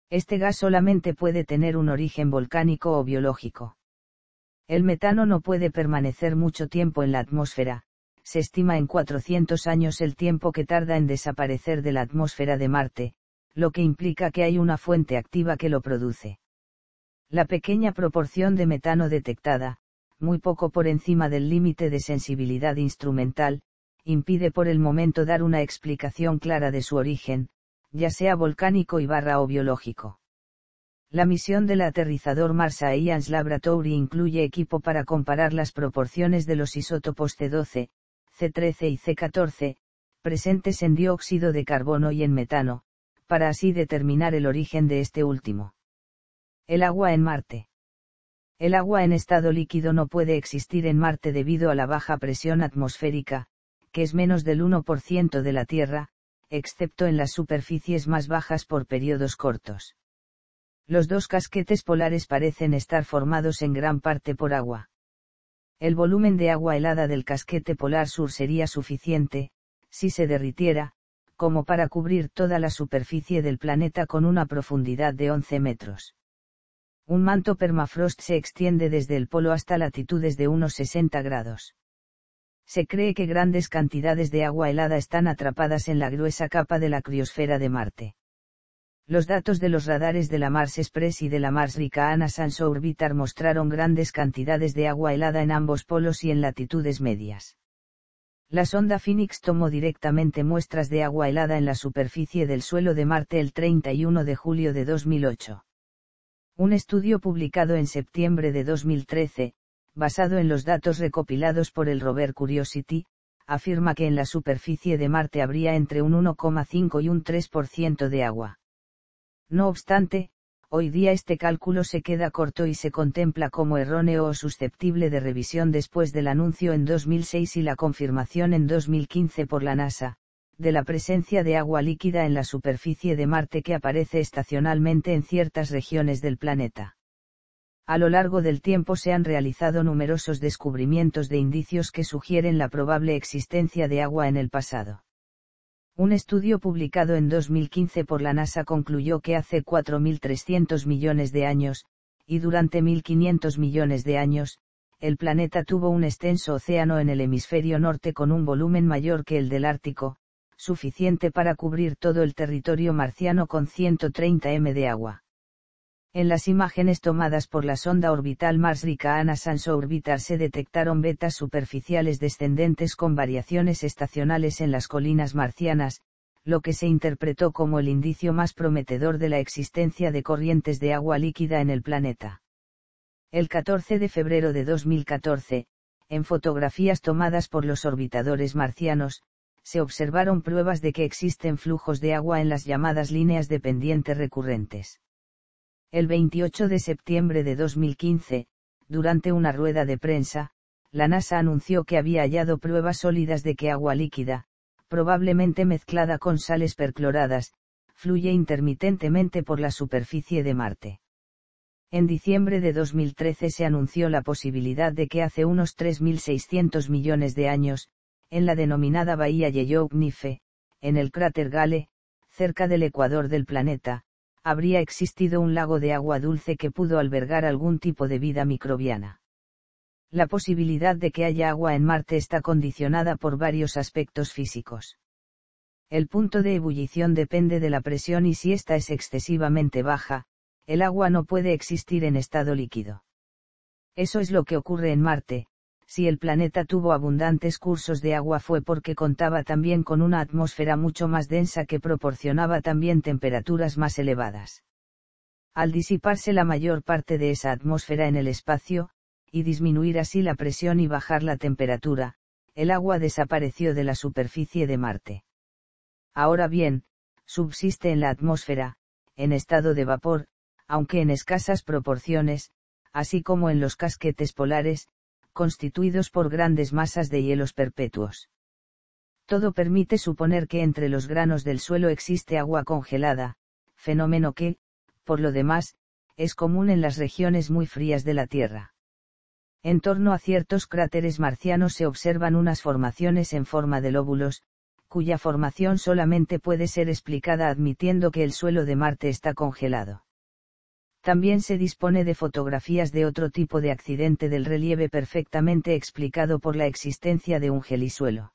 Este gas solamente puede tener un origen volcánico o biológico. El metano no puede permanecer mucho tiempo en la atmósfera. Se estima en 400 años el tiempo que tarda en desaparecer de la atmósfera de Marte, lo que implica que hay una fuente activa que lo produce. La pequeña proporción de metano detectada, muy poco por encima del límite de sensibilidad instrumental, impide por el momento dar una explicación clara de su origen, ya sea volcánico o biológico. La misión del aterrizador Mars Science Laboratory incluye equipo para comparar las proporciones de los isótopos C12, C13 y C14, presentes en dióxido de carbono y en metano, para así determinar el origen de este último. El agua en Marte. El agua en estado líquido no puede existir en Marte debido a la baja presión atmosférica, que es menos del 1% de la Tierra, excepto en las superficies más bajas por periodos cortos. Los dos casquetes polares parecen estar formados en gran parte por agua. El volumen de agua helada del casquete polar sur sería suficiente, si se derritiera, como para cubrir toda la superficie del planeta con una profundidad de 11 metros. Un manto permafrost se extiende desde el polo hasta latitudes de unos 60 grados. Se cree que grandes cantidades de agua helada están atrapadas en la gruesa capa de la criosfera de Marte. Los datos de los radares de la Mars Express y de la Mars Ricana Sanso Orbitar mostraron grandes cantidades de agua helada en ambos polos y en latitudes medias. La sonda Phoenix tomó directamente muestras de agua helada en la superficie del suelo de Marte el 31 de julio de 2008. Un estudio publicado en septiembre de 2013, basado en los datos recopilados por el rover Curiosity, afirma que en la superficie de Marte habría entre un 1,5 y un 3% de agua. No obstante, hoy día este cálculo se queda corto y se contempla como erróneo o susceptible de revisión después del anuncio en 2006 y la confirmación en 2015 por la NASA, de la presencia de agua líquida en la superficie de Marte que aparece estacionalmente en ciertas regiones del planeta. A lo largo del tiempo se han realizado numerosos descubrimientos de indicios que sugieren la probable existencia de agua en el pasado. Un estudio publicado en 2015 por la NASA concluyó que hace 4.300 millones de años, y durante 1.500 millones de años, el planeta tuvo un extenso océano en el hemisferio norte con un volumen mayor que el del Ártico, suficiente para cubrir todo el territorio marciano con 130 m de agua. En las imágenes tomadas por la sonda orbital Mars Ricana Sanso Orbitar se detectaron vetas superficiales descendentes con variaciones estacionales en las colinas marcianas, lo que se interpretó como el indicio más prometedor de la existencia de corrientes de agua líquida en el planeta. El 14 de febrero de 2014, en fotografías tomadas por los orbitadores marcianos, se observaron pruebas de que existen flujos de agua en las llamadas líneas de pendiente recurrentes. El 28 de septiembre de 2015, durante una rueda de prensa, la NASA anunció que había hallado pruebas sólidas de que agua líquida, probablemente mezclada con sales percloradas, fluye intermitentemente por la superficie de Marte. En diciembre de 2013 se anunció la posibilidad de que hace unos 3.600 millones de años, en la denominada bahía Yellowknife, en el cráter Gale, cerca del ecuador del planeta, habría existido un lago de agua dulce que pudo albergar algún tipo de vida microbiana. La posibilidad de que haya agua en Marte está condicionada por varios aspectos físicos. El punto de ebullición depende de la presión y si ésta es excesivamente baja, el agua no puede existir en estado líquido. Eso es lo que ocurre en Marte. Si el planeta tuvo abundantes cursos de agua fue porque contaba también con una atmósfera mucho más densa que proporcionaba también temperaturas más elevadas. Al disiparse la mayor parte de esa atmósfera en el espacio, y disminuir así la presión y bajar la temperatura, el agua desapareció de la superficie de Marte. Ahora bien, subsiste en la atmósfera, en estado de vapor, aunque en escasas proporciones, así como en los casquetes polares, constituidos por grandes masas de hielos perpetuos. Todo permite suponer que entre los granos del suelo existe agua congelada, fenómeno que, por lo demás, es común en las regiones muy frías de la Tierra. En torno a ciertos cráteres marcianos se observan unas formaciones en forma de lóbulos, cuya formación solamente puede ser explicada admitiendo que el suelo de Marte está congelado. También se dispone de fotografías de otro tipo de accidente del relieve perfectamente explicado por la existencia de un gelisuelo.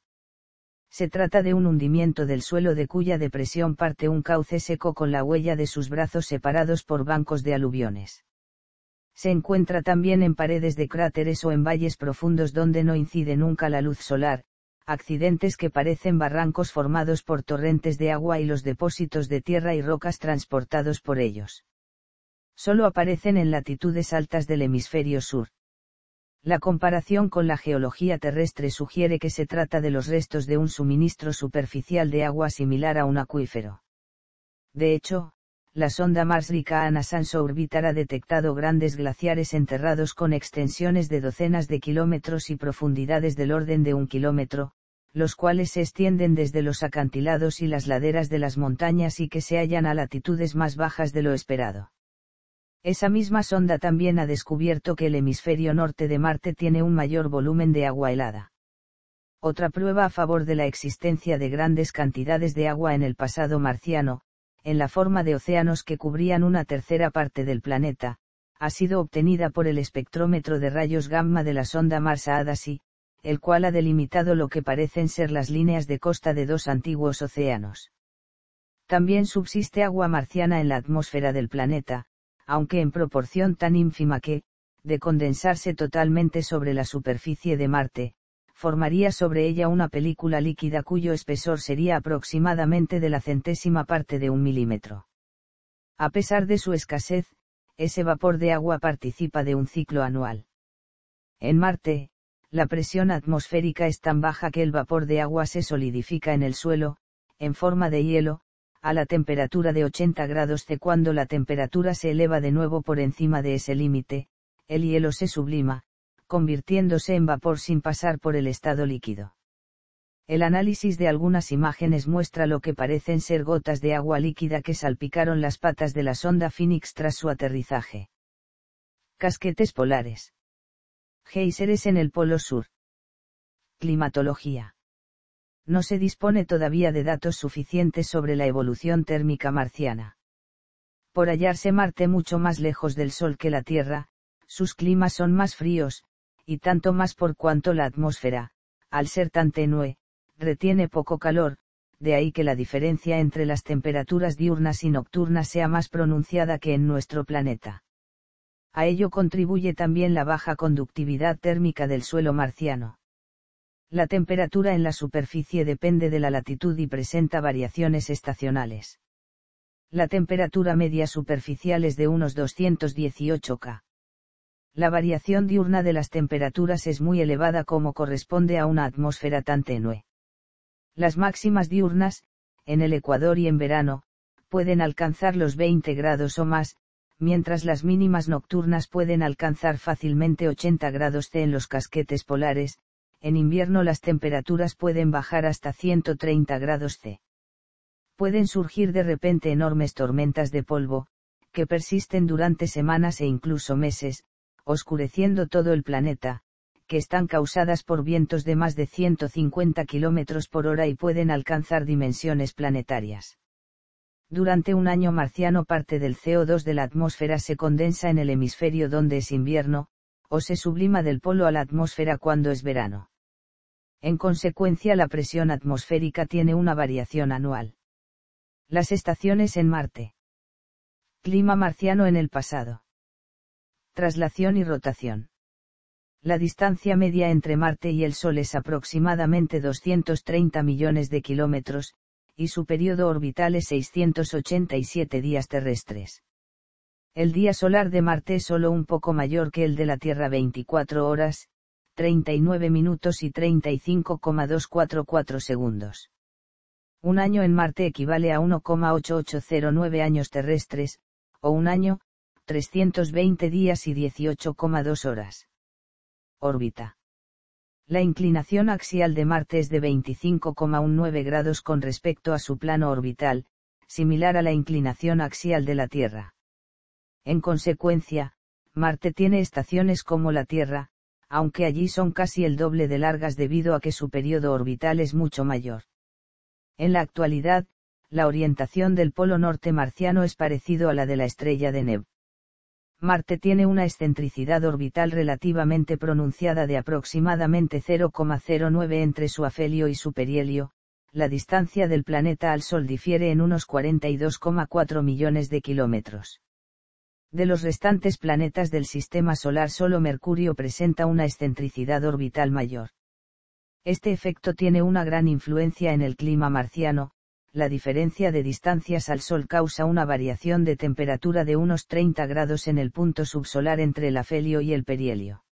Se trata de un hundimiento del suelo de cuya depresión parte un cauce seco con la huella de sus brazos separados por bancos de aluviones. Se encuentra también en paredes de cráteres o en valles profundos donde no incide nunca la luz solar, accidentes que parecen barrancos formados por torrentes de agua y los depósitos de tierra y rocas transportados por ellos. Solo aparecen en latitudes altas del hemisferio sur. La comparación con la geología terrestre sugiere que se trata de los restos de un suministro superficial de agua similar a un acuífero. De hecho, la sonda Mars Ricana Sanso Orbitar ha detectado grandes glaciares enterrados con extensiones de docenas de kilómetros y profundidades del orden de 1 kilómetro, los cuales se extienden desde los acantilados y las laderas de las montañas y que se hallan a latitudes más bajas de lo esperado. Esa misma sonda también ha descubierto que el hemisferio norte de Marte tiene un mayor volumen de agua helada. Otra prueba a favor de la existencia de grandes cantidades de agua en el pasado marciano, en la forma de océanos que cubrían una tercera parte del planeta, ha sido obtenida por el espectrómetro de rayos gamma de la sonda Mars-Aadasi, el cual ha delimitado lo que parecen ser las líneas de costa de dos antiguos océanos. También subsiste agua marciana en la atmósfera del planeta, aunque en proporción tan ínfima que, de condensarse totalmente sobre la superficie de Marte, formaría sobre ella una película líquida cuyo espesor sería aproximadamente de la centésima parte de 1 milímetro. A pesar de su escasez, ese vapor de agua participa de un ciclo anual. En Marte, la presión atmosférica es tan baja que el vapor de agua se solidifica en el suelo, en forma de hielo, a la temperatura de 80 grados C. Cuando la temperatura se eleva de nuevo por encima de ese límite, el hielo se sublima, convirtiéndose en vapor sin pasar por el estado líquido. El análisis de algunas imágenes muestra lo que parecen ser gotas de agua líquida que salpicaron las patas de la sonda Phoenix tras su aterrizaje. Casquetes polares. Géiseres en el Polo Sur. Climatología. No se dispone todavía de datos suficientes sobre la evolución térmica marciana. Por hallarse Marte mucho más lejos del Sol que la Tierra, sus climas son más fríos, y tanto más por cuanto la atmósfera, al ser tan tenue, retiene poco calor, de ahí que la diferencia entre las temperaturas diurnas y nocturnas sea más pronunciada que en nuestro planeta. A ello contribuye también la baja conductividad térmica del suelo marciano. La temperatura en la superficie depende de la latitud y presenta variaciones estacionales. La temperatura media superficial es de unos 218 K. La variación diurna de las temperaturas es muy elevada como corresponde a una atmósfera tan tenue. Las máximas diurnas, en el Ecuador y en verano, pueden alcanzar los 20 grados o más, mientras las mínimas nocturnas pueden alcanzar fácilmente 80 grados C en los casquetes polares. En invierno las temperaturas pueden bajar hasta 130 grados C. Pueden surgir de repente enormes tormentas de polvo, que persisten durante semanas e incluso meses, oscureciendo todo el planeta, que están causadas por vientos de más de 150 km por hora y pueden alcanzar dimensiones planetarias. Durante un año marciano parte del CO2 de la atmósfera se condensa en el hemisferio donde es invierno, o se sublima del polo a la atmósfera cuando es verano. En consecuencia la presión atmosférica tiene una variación anual. Las estaciones en Marte. Clima marciano en el pasado. Traslación y rotación. La distancia media entre Marte y el Sol es aproximadamente 230 millones de kilómetros, y su período orbital es 687 días terrestres. El día solar de Marte es solo un poco mayor que el de la Tierra: 24 horas, 39 minutos y 35,244 segundos. Un año en Marte equivale a 1,8809 años terrestres, o un año, 320 días y 18,2 horas. Órbita. La inclinación axial de Marte es de 25,19 grados con respecto a su plano orbital, similar a la inclinación axial de la Tierra. En consecuencia, Marte tiene estaciones como la Tierra, aunque allí son casi el doble de largas debido a que su período orbital es mucho mayor. En la actualidad, la orientación del polo norte marciano es parecido a la de la estrella de Neb. Marte tiene una excentricidad orbital relativamente pronunciada de aproximadamente 0,09 entre su afelio y su perihelio. La distancia del planeta al Sol difiere en unos 42,4 millones de kilómetros. De los restantes planetas del sistema solar solo Mercurio presenta una excentricidad orbital mayor. Este efecto tiene una gran influencia en el clima marciano. La diferencia de distancias al Sol causa una variación de temperatura de unos 30 grados en el punto subsolar entre el afelio y el perihelio.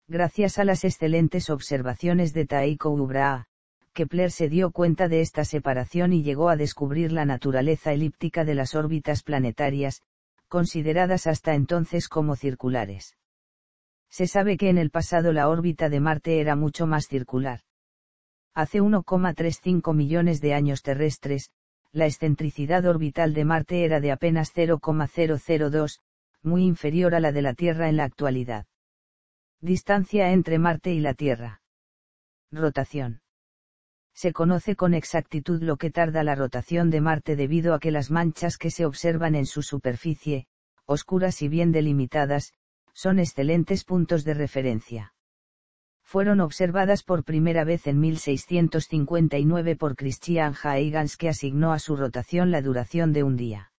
Gracias a las excelentes observaciones de Tycho Brahe, Kepler se dio cuenta de esta separación y llegó a descubrir la naturaleza elíptica de las órbitas planetarias, consideradas hasta entonces como circulares. Se sabe que en el pasado la órbita de Marte era mucho más circular. Hace 1,35 millones de años terrestres, la excentricidad orbital de Marte era de apenas 0,002, muy inferior a la de la Tierra en la actualidad. Distancia entre Marte y la Tierra. Rotación. Se conoce con exactitud lo que tarda la rotación de Marte debido a que las manchas que se observan en su superficie, oscuras y bien delimitadas, son excelentes puntos de referencia. Fueron observadas por primera vez en 1659 por Christian Huygens, que asignó a su rotación la duración de un día.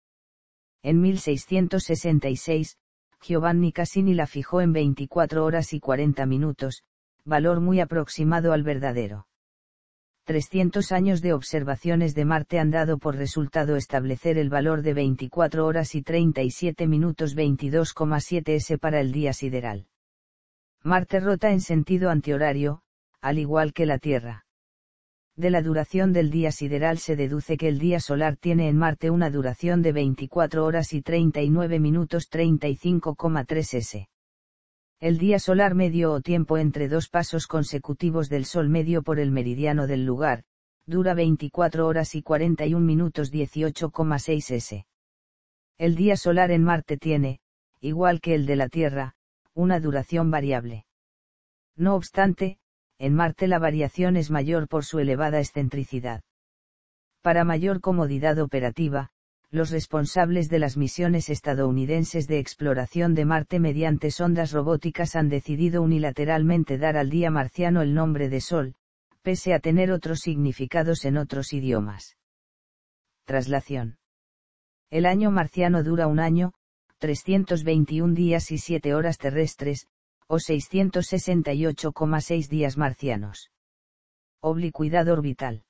En 1666, Giovanni Cassini la fijó en 24 horas y 40 minutos, valor muy aproximado al verdadero. 300 años de observaciones de Marte han dado por resultado establecer el valor de 24 horas y 37 minutos 22,7 s para el día sideral. Marte rota en sentido antihorario, al igual que la Tierra. De la duración del día sideral se deduce que el día solar tiene en Marte una duración de 24 horas y 39 minutos 35,3 s. El día solar medio o tiempo entre dos pasos consecutivos del Sol medio por el meridiano del lugar, dura 24 horas y 41 minutos 18,6 s. El día solar en Marte tiene, igual que el de la Tierra, una duración variable. No obstante, en Marte la variación es mayor por su elevada excentricidad. Para mayor comodidad operativa, los responsables de las misiones estadounidenses de exploración de Marte mediante sondas robóticas han decidido unilateralmente dar al día marciano el nombre de Sol, pese a tener otros significados en otros idiomas. Traslación. El año marciano dura un año, 321 días y 7 horas terrestres, o 668,6 días marcianos. Oblicuidad orbital.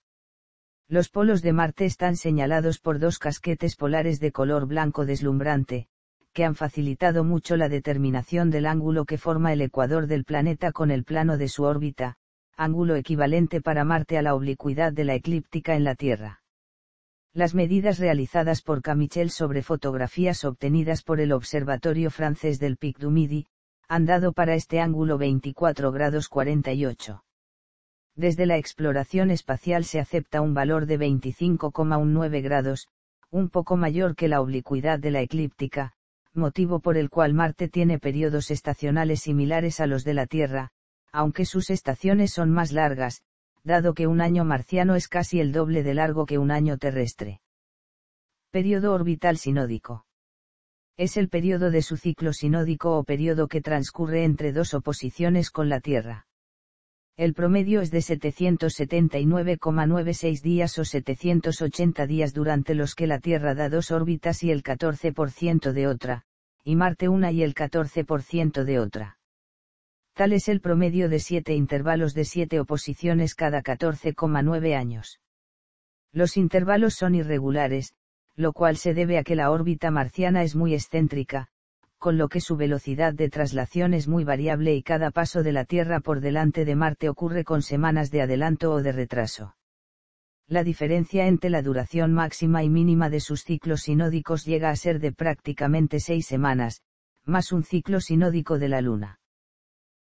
Los polos de Marte están señalados por dos casquetes polares de color blanco deslumbrante, que han facilitado mucho la determinación del ángulo que forma el ecuador del planeta con el plano de su órbita, ángulo equivalente para Marte a la oblicuidad de la eclíptica en la Tierra. Las medidas realizadas por Camichel sobre fotografías obtenidas por el Observatorio francés del Pic du Midi, han dado para este ángulo 24 grados 48. Desde la exploración espacial se acepta un valor de 25,19 grados, un poco mayor que la oblicuidad de la eclíptica, motivo por el cual Marte tiene periodos estacionales similares a los de la Tierra, aunque sus estaciones son más largas, dado que un año marciano es casi el doble de largo que un año terrestre. Período orbital sinódico. Es el período de su ciclo sinódico o período que transcurre entre dos oposiciones con la Tierra. El promedio es de 779,96 días o 780 días durante los que la Tierra da dos órbitas y el 14% de otra, y Marte una y el 14% de otra. Tal es el promedio de 7 intervalos de 7 oposiciones cada 14,9 años. Los intervalos son irregulares, lo cual se debe a que la órbita marciana es muy excéntrica, con lo que su velocidad de traslación es muy variable y cada paso de la Tierra por delante de Marte ocurre con semanas de adelanto o de retraso. La diferencia entre la duración máxima y mínima de sus ciclos sinódicos llega a ser de prácticamente 6 semanas, más un ciclo sinódico de la Luna.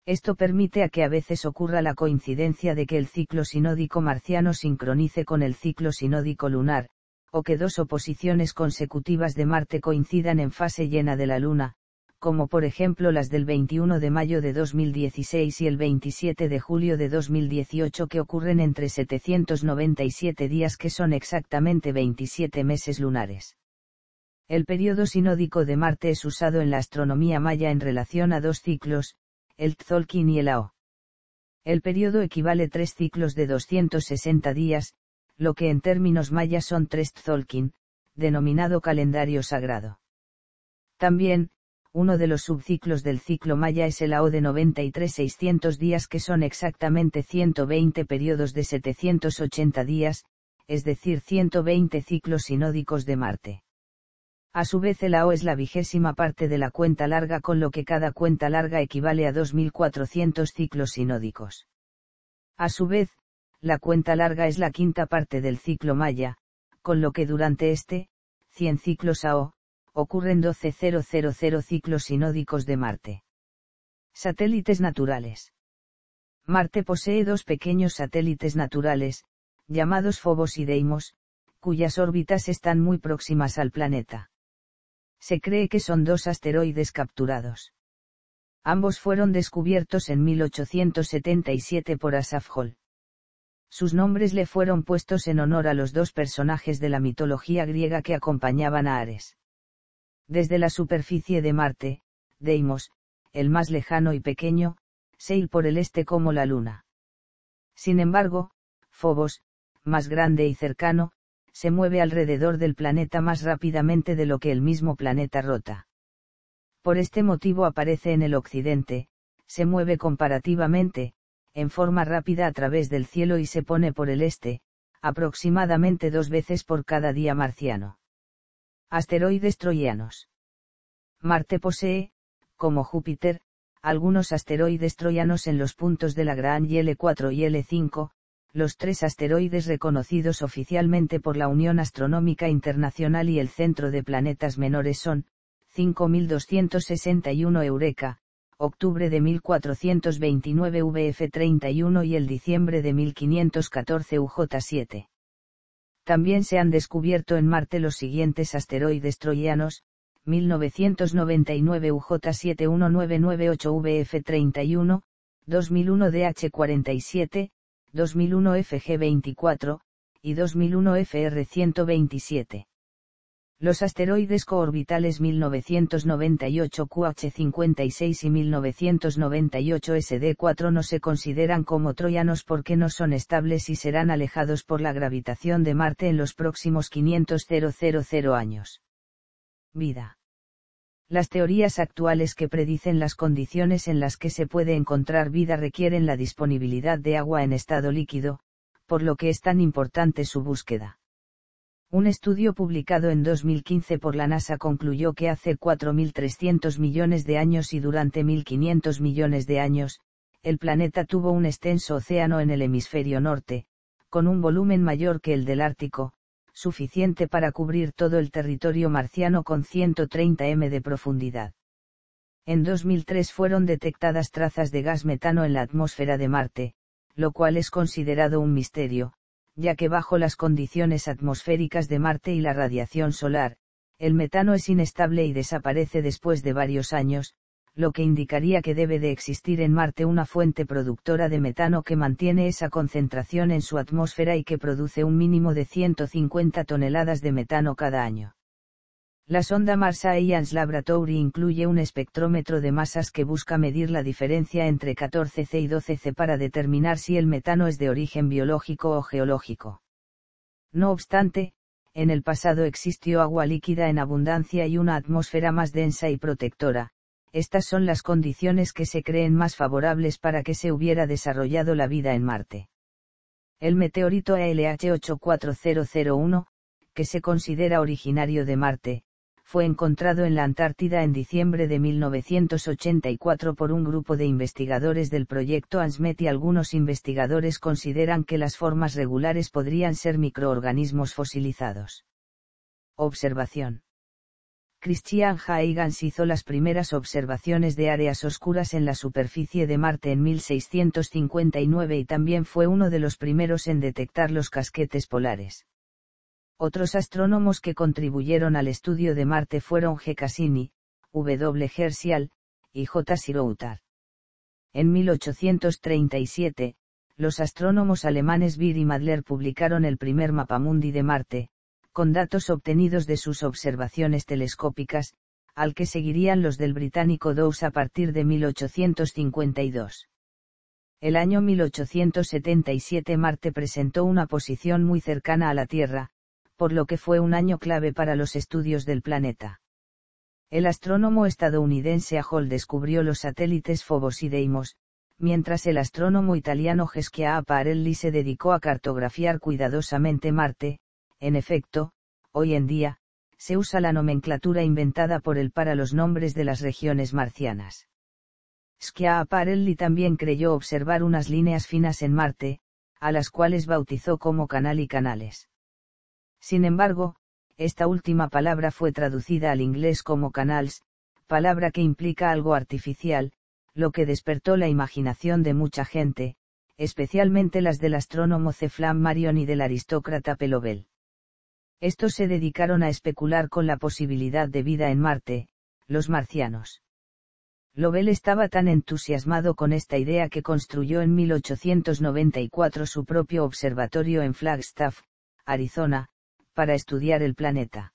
Esto permite a que a veces ocurra la coincidencia de que el ciclo sinódico marciano sincronice con el ciclo sinódico lunar, o que dos oposiciones consecutivas de Marte coincidan en fase llena de la Luna, como por ejemplo las del 21 de mayo de 2016 y el 27 de julio de 2018 que ocurren entre 797 días que son exactamente 27 meses lunares. El período sinódico de Marte es usado en la astronomía maya en relación a dos ciclos, el Tzolk'in y el Ao. El período equivale a 3 ciclos de 260 días, lo que en términos mayas son 3 Tzolk'in, denominado calendario sagrado. También, uno de los subciclos del ciclo maya es el Ao de 93,600 días que son exactamente 120 periodos de 780 días, es decir 120 ciclos sinódicos de Marte. A su vez el Ao es la 20ª parte de la cuenta larga con lo que cada cuenta larga equivale a 2400 ciclos sinódicos. A su vez, la cuenta larga es la 5ª parte del ciclo maya, con lo que durante 100 ciclos Ao, ocurren 12,000 ciclos sinódicos de Marte. Satélites naturales. Marte posee dos pequeños satélites naturales, llamados Phobos y Deimos, cuyas órbitas están muy próximas al planeta. Se cree que son dos asteroides capturados. Ambos fueron descubiertos en 1877 por Asaph Hall. Sus nombres le fueron puestos en honor a los dos personajes de la mitología griega que acompañaban a Ares. Desde la superficie de Marte, Deimos, el más lejano y pequeño, Seil por el este como la Luna. Sin embargo, Phobos, más grande y cercano, se mueve alrededor del planeta más rápidamente de lo que el mismo planeta rota. Por este motivo aparece en el occidente, se mueve comparativamente, en forma rápida a través del cielo y se pone por el este, aproximadamente 2 veces por cada día marciano. Asteroides troyanos. Marte posee, como Júpiter, algunos asteroides troyanos en los puntos de Lagrange y L4 y L5, los 3 asteroides reconocidos oficialmente por la Unión Astronómica Internacional y el Centro de Planetas Menores son, 5261 Eureka, octubre de 1429 VF31 y el diciembre de 1514 UJ7. También se han descubierto en Marte los siguientes asteroides troyanos, 1999 UJ71998 VF31, 2001 DH47, 2001 FG24, y 2001 FR127. Los asteroides coorbitales 1998 QH56 y 1998 SD4 no se consideran como troyanos porque no son estables y serán alejados por la gravitación de Marte en los próximos 500,000 años. Vida. Las teorías actuales que predicen las condiciones en las que se puede encontrar vida requieren la disponibilidad de agua en estado líquido, por lo que es tan importante su búsqueda. Un estudio publicado en 2015 por la NASA concluyó que hace 4.300 millones de años y durante 1.500 millones de años, el planeta tuvo un extenso océano en el hemisferio norte, con un volumen mayor que el del Ártico, suficiente para cubrir todo el territorio marciano con 130 m de profundidad. En 2003 fueron detectadas trazas de gas metano en la atmósfera de Marte, lo cual es considerado un misterio, ya que bajo las condiciones atmosféricas de Marte y la radiación solar, el metano es inestable y desaparece después de varios años, lo que indicaría que debe de existir en Marte una fuente productora de metano que mantiene esa concentración en su atmósfera y que produce un mínimo de 150 toneladas de metano cada año. La sonda Mars Science Laboratory incluye un espectrómetro de masas que busca medir la diferencia entre 14C y 12C para determinar si el metano es de origen biológico o geológico. No obstante, en el pasado existió agua líquida en abundancia y una atmósfera más densa y protectora. Estas son las condiciones que se creen más favorables para que se hubiera desarrollado la vida en Marte. El meteorito ALH 84001, que se considera originario de Marte, fue encontrado en la Antártida en diciembre de 1984 por un grupo de investigadores del proyecto ANSMET y algunos investigadores consideran que las formas regulares podrían ser microorganismos fosilizados. Observación. Christian Huygens hizo las primeras observaciones de áreas oscuras en la superficie de Marte en 1659 y también fue uno de los primeros en detectar los casquetes polares. Otros astrónomos que contribuyeron al estudio de Marte fueron G. Cassini, W. Herschel, y J. Sirottar. En 1837, los astrónomos alemanes Beer y Madler publicaron el primer mapamundi de Marte, con datos obtenidos de sus observaciones telescópicas, al que seguirían los del británico Dowse a partir de 1852. El año 1877 Marte presentó una posición muy cercana a la Tierra, por lo que fue un año clave para los estudios del planeta. El astrónomo estadounidense Hall descubrió los satélites Phobos y Deimos, mientras el astrónomo italiano Schiaparelli se dedicó a cartografiar cuidadosamente Marte. En efecto, hoy en día, se usa la nomenclatura inventada por él para los nombres de las regiones marcianas. Schiaparelli también creyó observar unas líneas finas en Marte, a las cuales bautizó como canal y canales. Sin embargo, esta última palabra fue traducida al inglés como canals, palabra que implica algo artificial, lo que despertó la imaginación de mucha gente, especialmente las del astrónomo C. Flammarion y del aristócrata P. Lovell. Estos se dedicaron a especular con la posibilidad de vida en Marte, los marcianos. Lovell estaba tan entusiasmado con esta idea que construyó en 1894 su propio observatorio en Flagstaff, Arizona, para estudiar el planeta.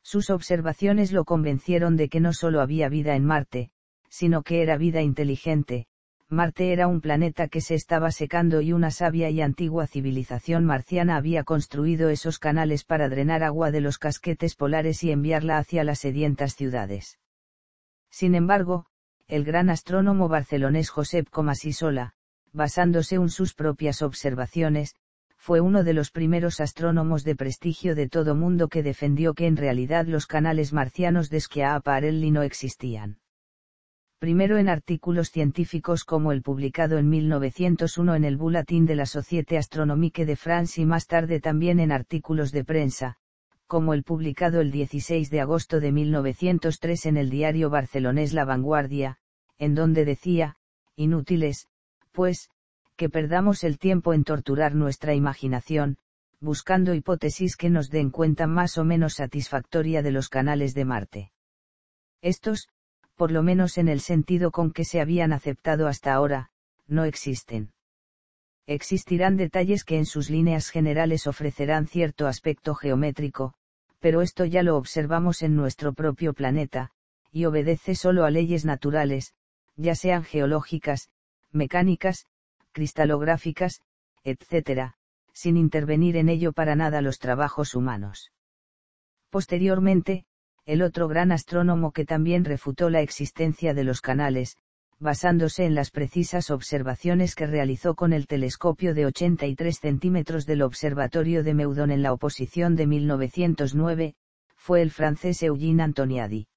Sus observaciones lo convencieron de que no solo había vida en Marte, sino que era vida inteligente. Marte era un planeta que se estaba secando y una sabia y antigua civilización marciana había construido esos canales para drenar agua de los casquetes polares y enviarla hacia las sedientas ciudades. Sin embargo, el gran astrónomo barcelonés Josep Comas-Isola, basándose en sus propias observaciones, fue uno de los primeros astrónomos de prestigio de todo mundo que defendió que en realidad los canales marcianos de Schiaparelli no existían. Primero en artículos científicos como el publicado en 1901 en el Bulletin de la Société Astronomique de France y más tarde también en artículos de prensa, como el publicado el 16 de agosto de 1903 en el diario barcelonés La Vanguardia, en donde decía, inútiles, pues, que perdamos el tiempo en torturar nuestra imaginación, buscando hipótesis que nos den cuenta más o menos satisfactoria de los canales de Marte. Estos, por lo menos en el sentido con que se habían aceptado hasta ahora, no existen. Existirán detalles que en sus líneas generales ofrecerán cierto aspecto geométrico, pero esto ya lo observamos en nuestro propio planeta, y obedece solo a leyes naturales, ya sean geológicas, mecánicas, cristalográficas, etc., sin intervenir en ello para nada los trabajos humanos. Posteriormente, el otro gran astrónomo que también refutó la existencia de los canales, basándose en las precisas observaciones que realizó con el telescopio de 83 centímetros del observatorio de Meudon en la oposición de 1909, fue el francés Eugene Antoniadi.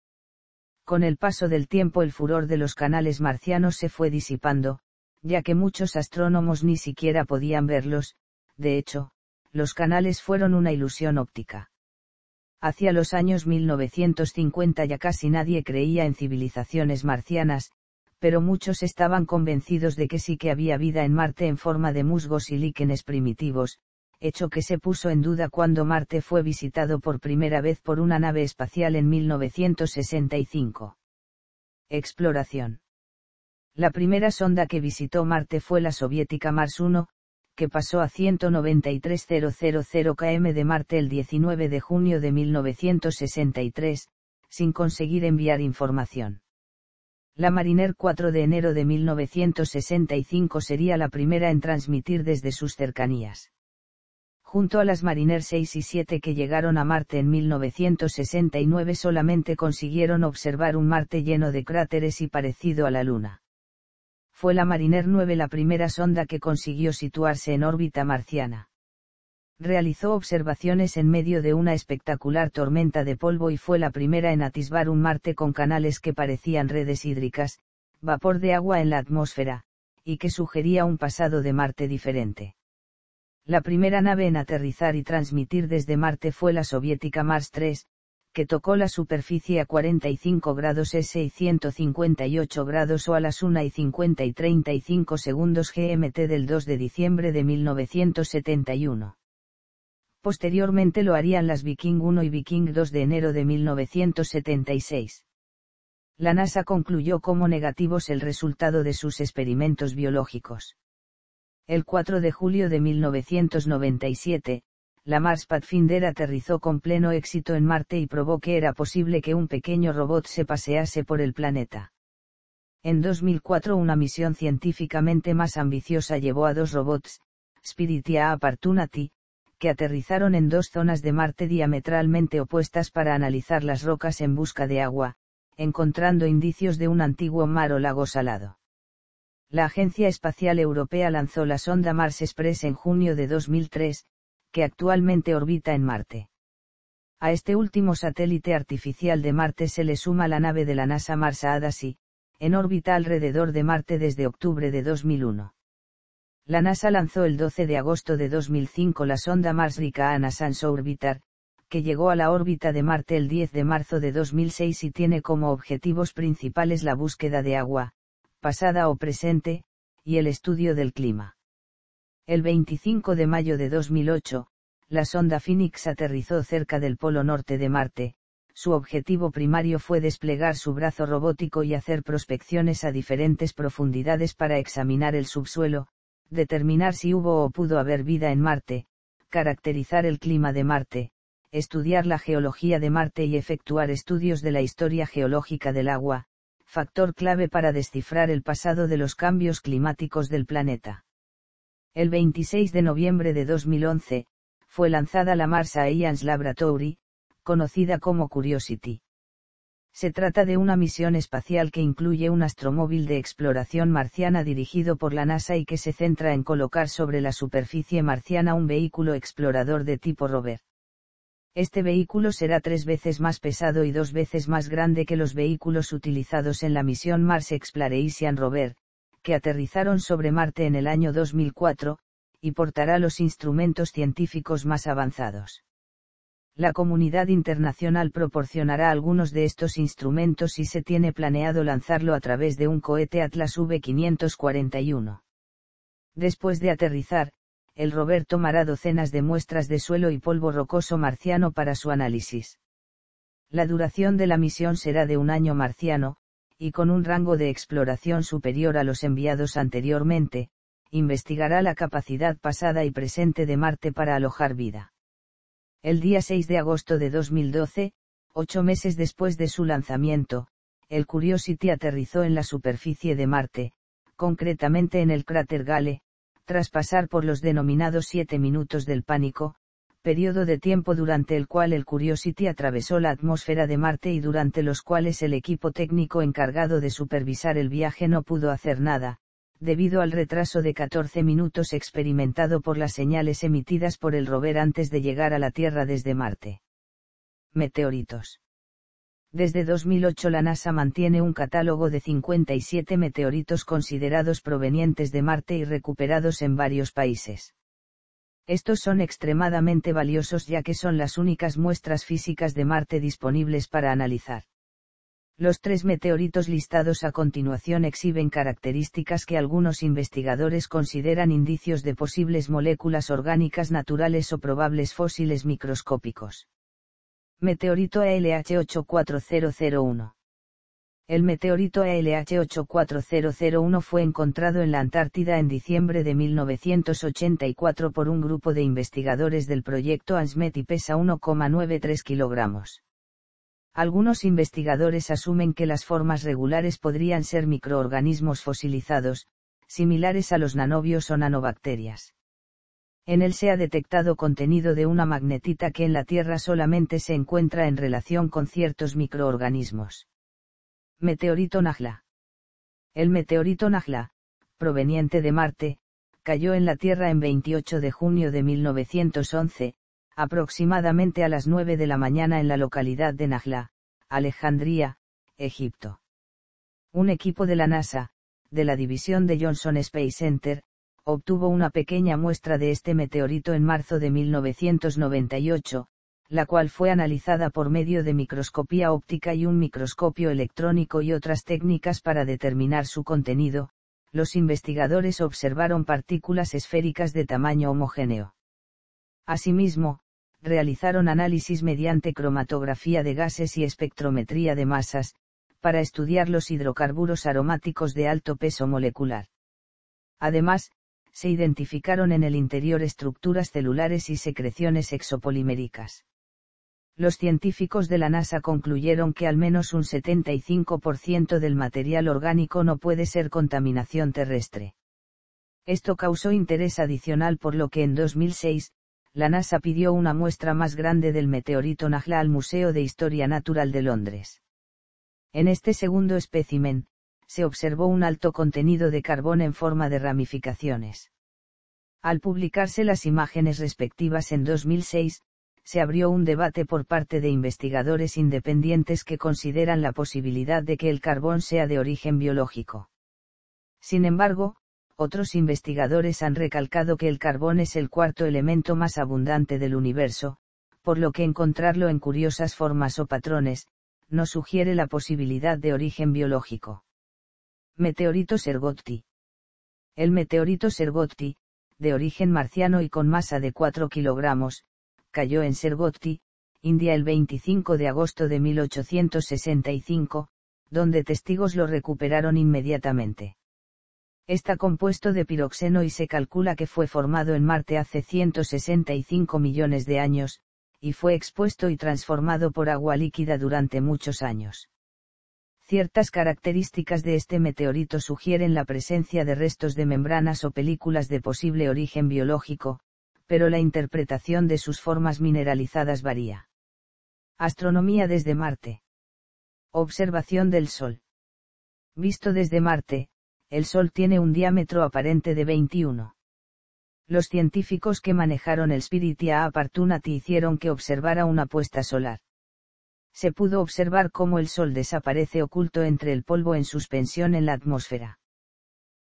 Con el paso del tiempo el furor de los canales marcianos se fue disipando, ya que muchos astrónomos ni siquiera podían verlos. De hecho, los canales fueron una ilusión óptica. Hacia los años 1950 ya casi nadie creía en civilizaciones marcianas, pero muchos estaban convencidos de que sí que había vida en Marte en forma de musgos y líquenes primitivos, hecho que se puso en duda cuando Marte fue visitado por primera vez por una nave espacial en 1965. Exploración. La primera sonda que visitó Marte fue la soviética Mars 1, que pasó a 193,000 km de Marte el 19 de junio de 1963, sin conseguir enviar información. La Mariner 4 de enero de 1965 sería la primera en transmitir desde sus cercanías. Junto a las Mariner 6 y 7 que llegaron a Marte en 1969 solamente consiguieron observar un Marte lleno de cráteres y parecido a la Luna. Fue la Mariner 9 la primera sonda que consiguió situarse en órbita marciana. Realizó observaciones en medio de una espectacular tormenta de polvo y fue la primera en atisbar un Marte con canales que parecían redes hídricas, vapor de agua en la atmósfera, y que sugería un pasado de Marte diferente. La primera nave en aterrizar y transmitir desde Marte fue la soviética Mars 3, que tocó la superficie a 45 grados S y 158 grados O a las 1:50 y 35 segundos GMT del 2 de diciembre de 1971. Posteriormente lo harían las Viking 1 y Viking 2 de enero de 1976. La NASA concluyó como negativos el resultado de sus experimentos biológicos. El 4 de julio de 1997, la Mars Pathfinder aterrizó con pleno éxito en Marte y probó que era posible que un pequeño robot se pasease por el planeta. En 2004 una misión científicamente más ambiciosa llevó a dos robots, Spirit y Opportunity, que aterrizaron en dos zonas de Marte diametralmente opuestas para analizar las rocas en busca de agua, encontrando indicios de un antiguo mar o lago salado. La Agencia Espacial Europea lanzó la sonda Mars Express en junio de 2003, que actualmente orbita en Marte. A este último satélite artificial de Marte se le suma la nave de la NASA Mars Odyssey, en órbita alrededor de Marte desde octubre de 2001. La NASA lanzó el 12 de agosto de 2005 la sonda Mars Reconnaissance Orbiter, que llegó a la órbita de Marte el 10 de marzo de 2006 y tiene como objetivos principales la búsqueda de agua, pasada o presente, y el estudio del clima. El 25 de mayo de 2008, la sonda Phoenix aterrizó cerca del polo norte de Marte. Su objetivo primario fue desplegar su brazo robótico y hacer prospecciones a diferentes profundidades para examinar el subsuelo, determinar si hubo o pudo haber vida en Marte, caracterizar el clima de Marte, estudiar la geología de Marte y efectuar estudios de la historia geológica del agua, factor clave para descifrar el pasado de los cambios climáticos del planeta. El 26 de noviembre de 2011, fue lanzada la Mars Science Laboratory, conocida como Curiosity. Se trata de una misión espacial que incluye un astromóvil de exploración marciana dirigido por la NASA y que se centra en colocar sobre la superficie marciana un vehículo explorador de tipo rover. Este vehículo será 3 veces más pesado y 2 veces más grande que los vehículos utilizados en la misión Mars Exploration Rover, que aterrizaron sobre Marte en el año 2004, y portará los instrumentos científicos más avanzados. La comunidad internacional proporcionará algunos de estos instrumentos y se tiene planeado lanzarlo a través de un cohete Atlas V541. Después de aterrizar, el rover tomará docenas de muestras de suelo y polvo rocoso marciano para su análisis. La duración de la misión será de 1 año marciano, y con un rango de exploración superior a los enviados anteriormente, investigará la capacidad pasada y presente de Marte para alojar vida. El día 6 de agosto de 2012, 8 meses después de su lanzamiento, el Curiosity aterrizó en la superficie de Marte, concretamente en el cráter Gale, tras pasar por los denominados 7 minutos del pánico, periodo de tiempo durante el cual el Curiosity atravesó la atmósfera de Marte y durante los cuales el equipo técnico encargado de supervisar el viaje no pudo hacer nada, debido al retraso de 14 minutos experimentado por las señales emitidas por el rover antes de llegar a la Tierra desde Marte. Meteoritos. Desde 2008 la NASA mantiene un catálogo de 57 meteoritos considerados provenientes de Marte y recuperados en varios países. Estos son extremadamente valiosos ya que son las únicas muestras físicas de Marte disponibles para analizar. Los 3 meteoritos listados a continuación exhiben características que algunos investigadores consideran indicios de posibles moléculas orgánicas naturales o probables fósiles microscópicos. Meteorito ALH 84001. El meteorito ALH 84001 fue encontrado en la Antártida en diciembre de 1984 por un grupo de investigadores del proyecto ANSMET y pesa 1,93 kilogramos. Algunos investigadores asumen que las formas regulares podrían ser microorganismos fosilizados, similares a los nanobios o nanobacterias. En él se ha detectado contenido de una magnetita que en la Tierra solamente se encuentra en relación con ciertos microorganismos. Meteorito Najla. El meteorito Najla, proveniente de Marte, cayó en la Tierra en 28 de junio de 1911, aproximadamente a las 9 de la mañana en la localidad de Najla, Alejandría, Egipto. Un equipo de la NASA, de la división de Johnson Space Center, obtuvo una pequeña muestra de este meteorito en marzo de 1998, la cual fue analizada por medio de microscopía óptica y un microscopio electrónico y otras técnicas para determinar su contenido. Los investigadores observaron partículas esféricas de tamaño homogéneo. Asimismo, realizaron análisis mediante cromatografía de gases y espectrometría de masas, para estudiar los hidrocarburos aromáticos de alto peso molecular. Además, se identificaron en el interior estructuras celulares y secreciones exopoliméricas. Los científicos de la NASA concluyeron que al menos un 75% del material orgánico no puede ser contaminación terrestre. Esto causó interés adicional por lo que en 2006, la NASA pidió una muestra más grande del meteorito Najla al Museo de Historia Natural de Londres. En este segundo espécimen, se observó un alto contenido de carbón en forma de ramificaciones. Al publicarse las imágenes respectivas en 2006, se abrió un debate por parte de investigadores independientes que consideran la posibilidad de que el carbón sea de origen biológico. Sin embargo, otros investigadores han recalcado que el carbón es el cuarto elemento más abundante del universo, por lo que encontrarlo en curiosas formas o patrones, no sugiere la posibilidad de origen biológico. Meteorito Sergotti. El meteorito Sergotti, de origen marciano y con masa de 4 kilogramos, cayó en Sergotti, India el 25 de agosto de 1865, donde testigos lo recuperaron inmediatamente. Está compuesto de piroxeno y se calcula que fue formado en Marte hace 165 millones de años, y fue expuesto y transformado por agua líquida durante muchos años. Ciertas características de este meteorito sugieren la presencia de restos de membranas o películas de posible origen biológico, pero la interpretación de sus formas mineralizadas varía. Astronomía desde Marte. Observación del Sol. Visto desde Marte, el Sol tiene un diámetro aparente de 21. Los científicos que manejaron el Spirit y a Opportunity hicieron que observara una puesta solar. Se pudo observar cómo el Sol desaparece oculto entre el polvo en suspensión en la atmósfera.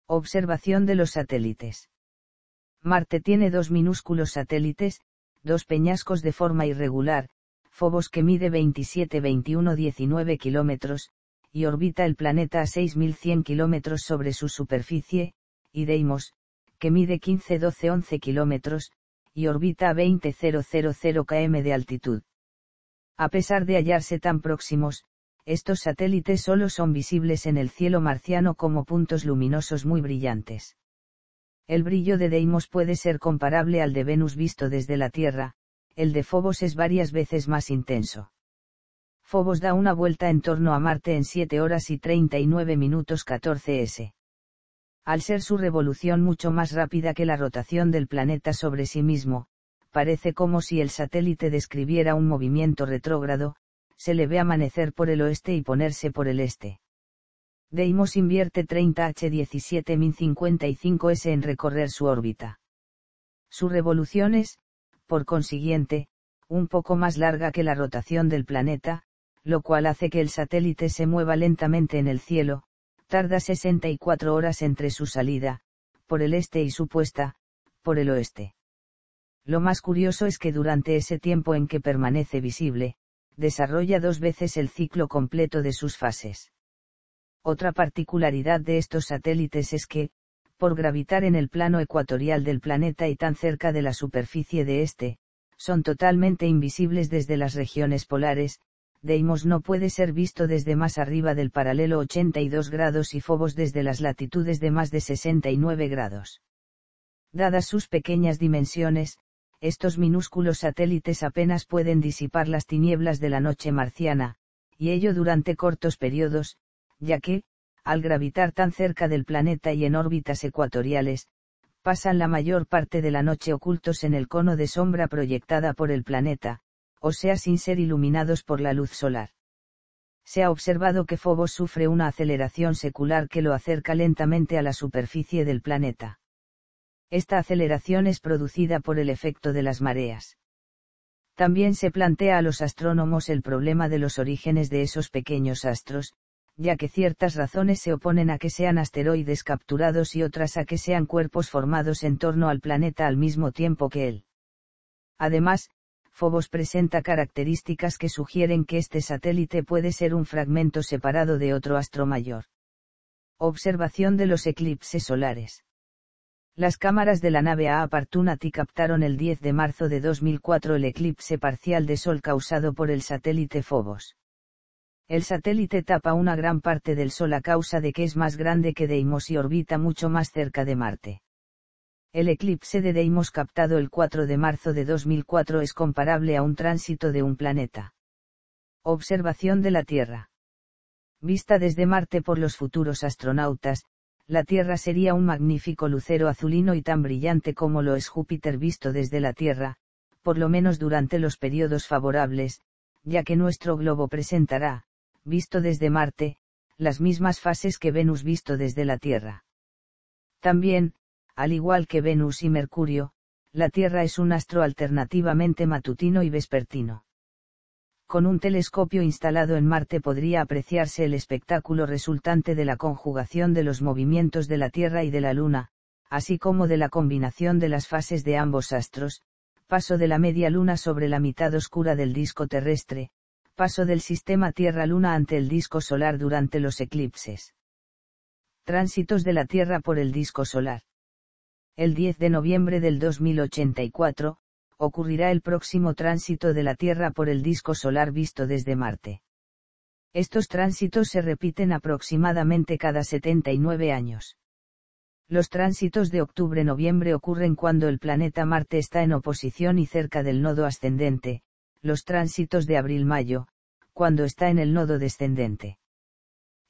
Observación de los satélites. Marte tiene dos minúsculos satélites, dos peñascos de forma irregular, Phobos que mide 27-21-19 kilómetros, y orbita el planeta a 6.100 kilómetros sobre su superficie, y Deimos, que mide 15-12-11 kilómetros, y orbita a 20.000 km de altitud. A pesar de hallarse tan próximos, estos satélites solo son visibles en el cielo marciano como puntos luminosos muy brillantes. El brillo de Deimos puede ser comparable al de Venus visto desde la Tierra, el de Phobos es varias veces más intenso. Phobos da una vuelta en torno a Marte en 7 horas y 39 minutos 14 s. Al ser su revolución mucho más rápida que la rotación del planeta sobre sí mismo, parece como si el satélite describiera un movimiento retrógrado, se le ve amanecer por el oeste y ponerse por el este. Deimos invierte 30H17 s en recorrer su órbita. Su revolución es, por consiguiente, un poco más larga que la rotación del planeta, lo cual hace que el satélite se mueva lentamente en el cielo, tarda 64 horas entre su salida, por el este y su puesta, por el oeste. Lo más curioso es que durante ese tiempo en que permanece visible, desarrolla 2 veces el ciclo completo de sus fases. Otra particularidad de estos satélites es que, por gravitar en el plano ecuatorial del planeta y tan cerca de la superficie de este, son totalmente invisibles desde las regiones polares. Deimos no puede ser visto desde más arriba del paralelo 82 grados y Phobos desde las latitudes de más de 69 grados. Dadas sus pequeñas dimensiones, estos minúsculos satélites apenas pueden disipar las tinieblas de la noche marciana, y ello durante cortos periodos, ya que, al gravitar tan cerca del planeta y en órbitas ecuatoriales, pasan la mayor parte de la noche ocultos en el cono de sombra proyectada por el planeta, o sea sin ser iluminados por la luz solar. Se ha observado que Phobos sufre una aceleración secular que lo acerca lentamente a la superficie del planeta. Esta aceleración es producida por el efecto de las mareas. También se plantea a los astrónomos el problema de los orígenes de esos pequeños astros, ya que ciertas razones se oponen a que sean asteroides capturados y otras a que sean cuerpos formados en torno al planeta al mismo tiempo que él. Además, Phobos presenta características que sugieren que este satélite puede ser un fragmento separado de otro astro mayor. Observación de los eclipses solares. Las cámaras de la nave Opportunity captaron el 10 de marzo de 2004 el eclipse parcial de Sol causado por el satélite Phobos. El satélite tapa una gran parte del Sol a causa de que es más grande que Deimos y orbita mucho más cerca de Marte. El eclipse de Deimos captado el 4 de marzo de 2004 es comparable a un tránsito de un planeta. Observación de la Tierra. Vista desde Marte por los futuros astronautas, la Tierra sería un magnífico lucero azulino y tan brillante como lo es Júpiter visto desde la Tierra, por lo menos durante los periodos favorables, ya que nuestro globo presentará, visto desde Marte, las mismas fases que Venus visto desde la Tierra. También, al igual que Venus y Mercurio, la Tierra es un astro alternativamente matutino y vespertino. Con un telescopio instalado en Marte podría apreciarse el espectáculo resultante de la conjugación de los movimientos de la Tierra y de la Luna, así como de la combinación de las fases de ambos astros, paso de la media luna sobre la mitad oscura del disco terrestre, paso del sistema Tierra-Luna ante el disco solar durante los eclipses. Tránsitos de la Tierra por el disco solar. El 10 de noviembre del 2084, ocurrirá el próximo tránsito de la Tierra por el disco solar visto desde Marte. Estos tránsitos se repiten aproximadamente cada 79 años. Los tránsitos de octubre-noviembre ocurren cuando el planeta Marte está en oposición y cerca del nodo ascendente, los tránsitos de abril-mayo, cuando está en el nodo descendente.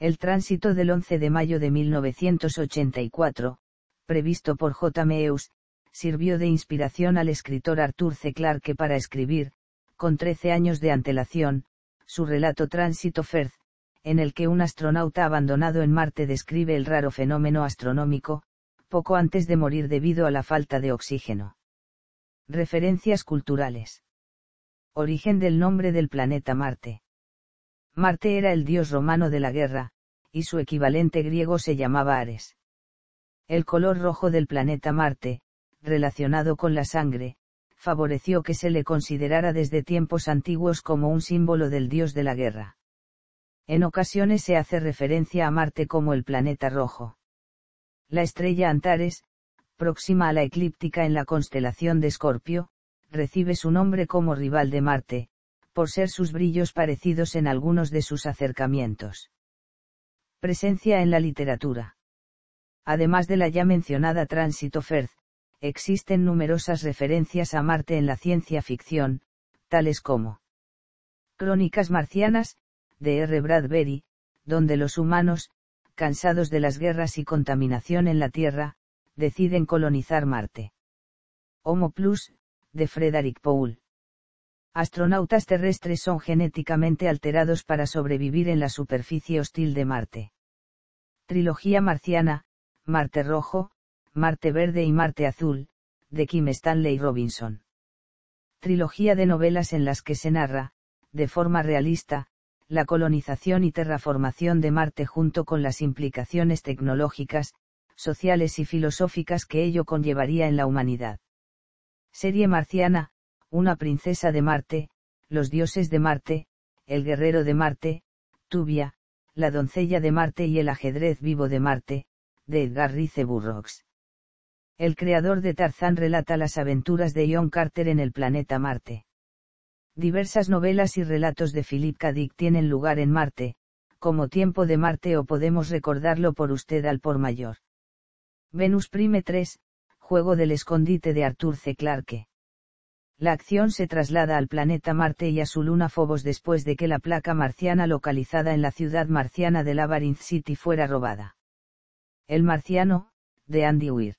El tránsito del 11 de mayo de 1984, previsto por J. Meeus, sirvió de inspiración al escritor Arthur C. Clarke para escribir, con 13 años de antelación, su relato Tránsito Firth, en el que un astronauta abandonado en Marte describe el raro fenómeno astronómico, poco antes de morir debido a la falta de oxígeno. Referencias culturales. Origen del nombre del planeta Marte. Marte era el dios romano de la guerra, y su equivalente griego se llamaba Ares. El color rojo del planeta Marte, relacionado con la sangre, favoreció que se le considerara desde tiempos antiguos como un símbolo del dios de la guerra. En ocasiones se hace referencia a Marte como el planeta rojo. La estrella Antares, próxima a la eclíptica en la constelación de Escorpio, recibe su nombre como rival de Marte, por ser sus brillos parecidos en algunos de sus acercamientos. Presencia en la literatura. Además de la ya mencionada Tránsito Firth, existen numerosas referencias a Marte en la ciencia ficción, tales como Crónicas marcianas, de R. Bradbury, donde los humanos, cansados de las guerras y contaminación en la Tierra, deciden colonizar Marte. Homo Plus, de Frederick Poole. Astronautas terrestres son genéticamente alterados para sobrevivir en la superficie hostil de Marte. Trilogía marciana, Marte Rojo, Marte Verde y Marte Azul, de Kim Stanley Robinson. Trilogía de novelas en las que se narra, de forma realista, la colonización y terraformación de Marte junto con las implicaciones tecnológicas, sociales y filosóficas que ello conllevaría en la humanidad. Serie marciana, Una princesa de Marte, Los dioses de Marte, El guerrero de Marte, Tubia, La doncella de Marte y El ajedrez vivo de Marte, de Edgar Rice Burroughs. El creador de Tarzán relata las aventuras de John Carter en el planeta Marte. Diversas novelas y relatos de Philip K. Dick tienen lugar en Marte, como Tiempo de Marte o Podemos recordarlo por usted al por mayor. Venus Prime 3, Juego del escondite de Arthur C. Clarke. La acción se traslada al planeta Marte y a su luna Phobos después de que la placa marciana localizada en la ciudad marciana de Labyrinth City fuera robada. El marciano, de Andy Weir.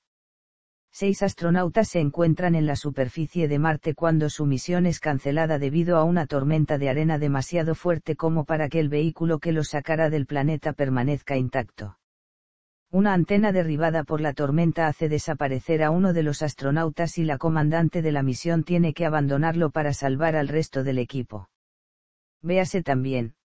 6 astronautas se encuentran en la superficie de Marte cuando su misión es cancelada debido a una tormenta de arena demasiado fuerte como para que el vehículo que los sacara del planeta permanezca intacto. Una antena derribada por la tormenta hace desaparecer a uno de los astronautas y la comandante de la misión tiene que abandonarlo para salvar al resto del equipo. Véase también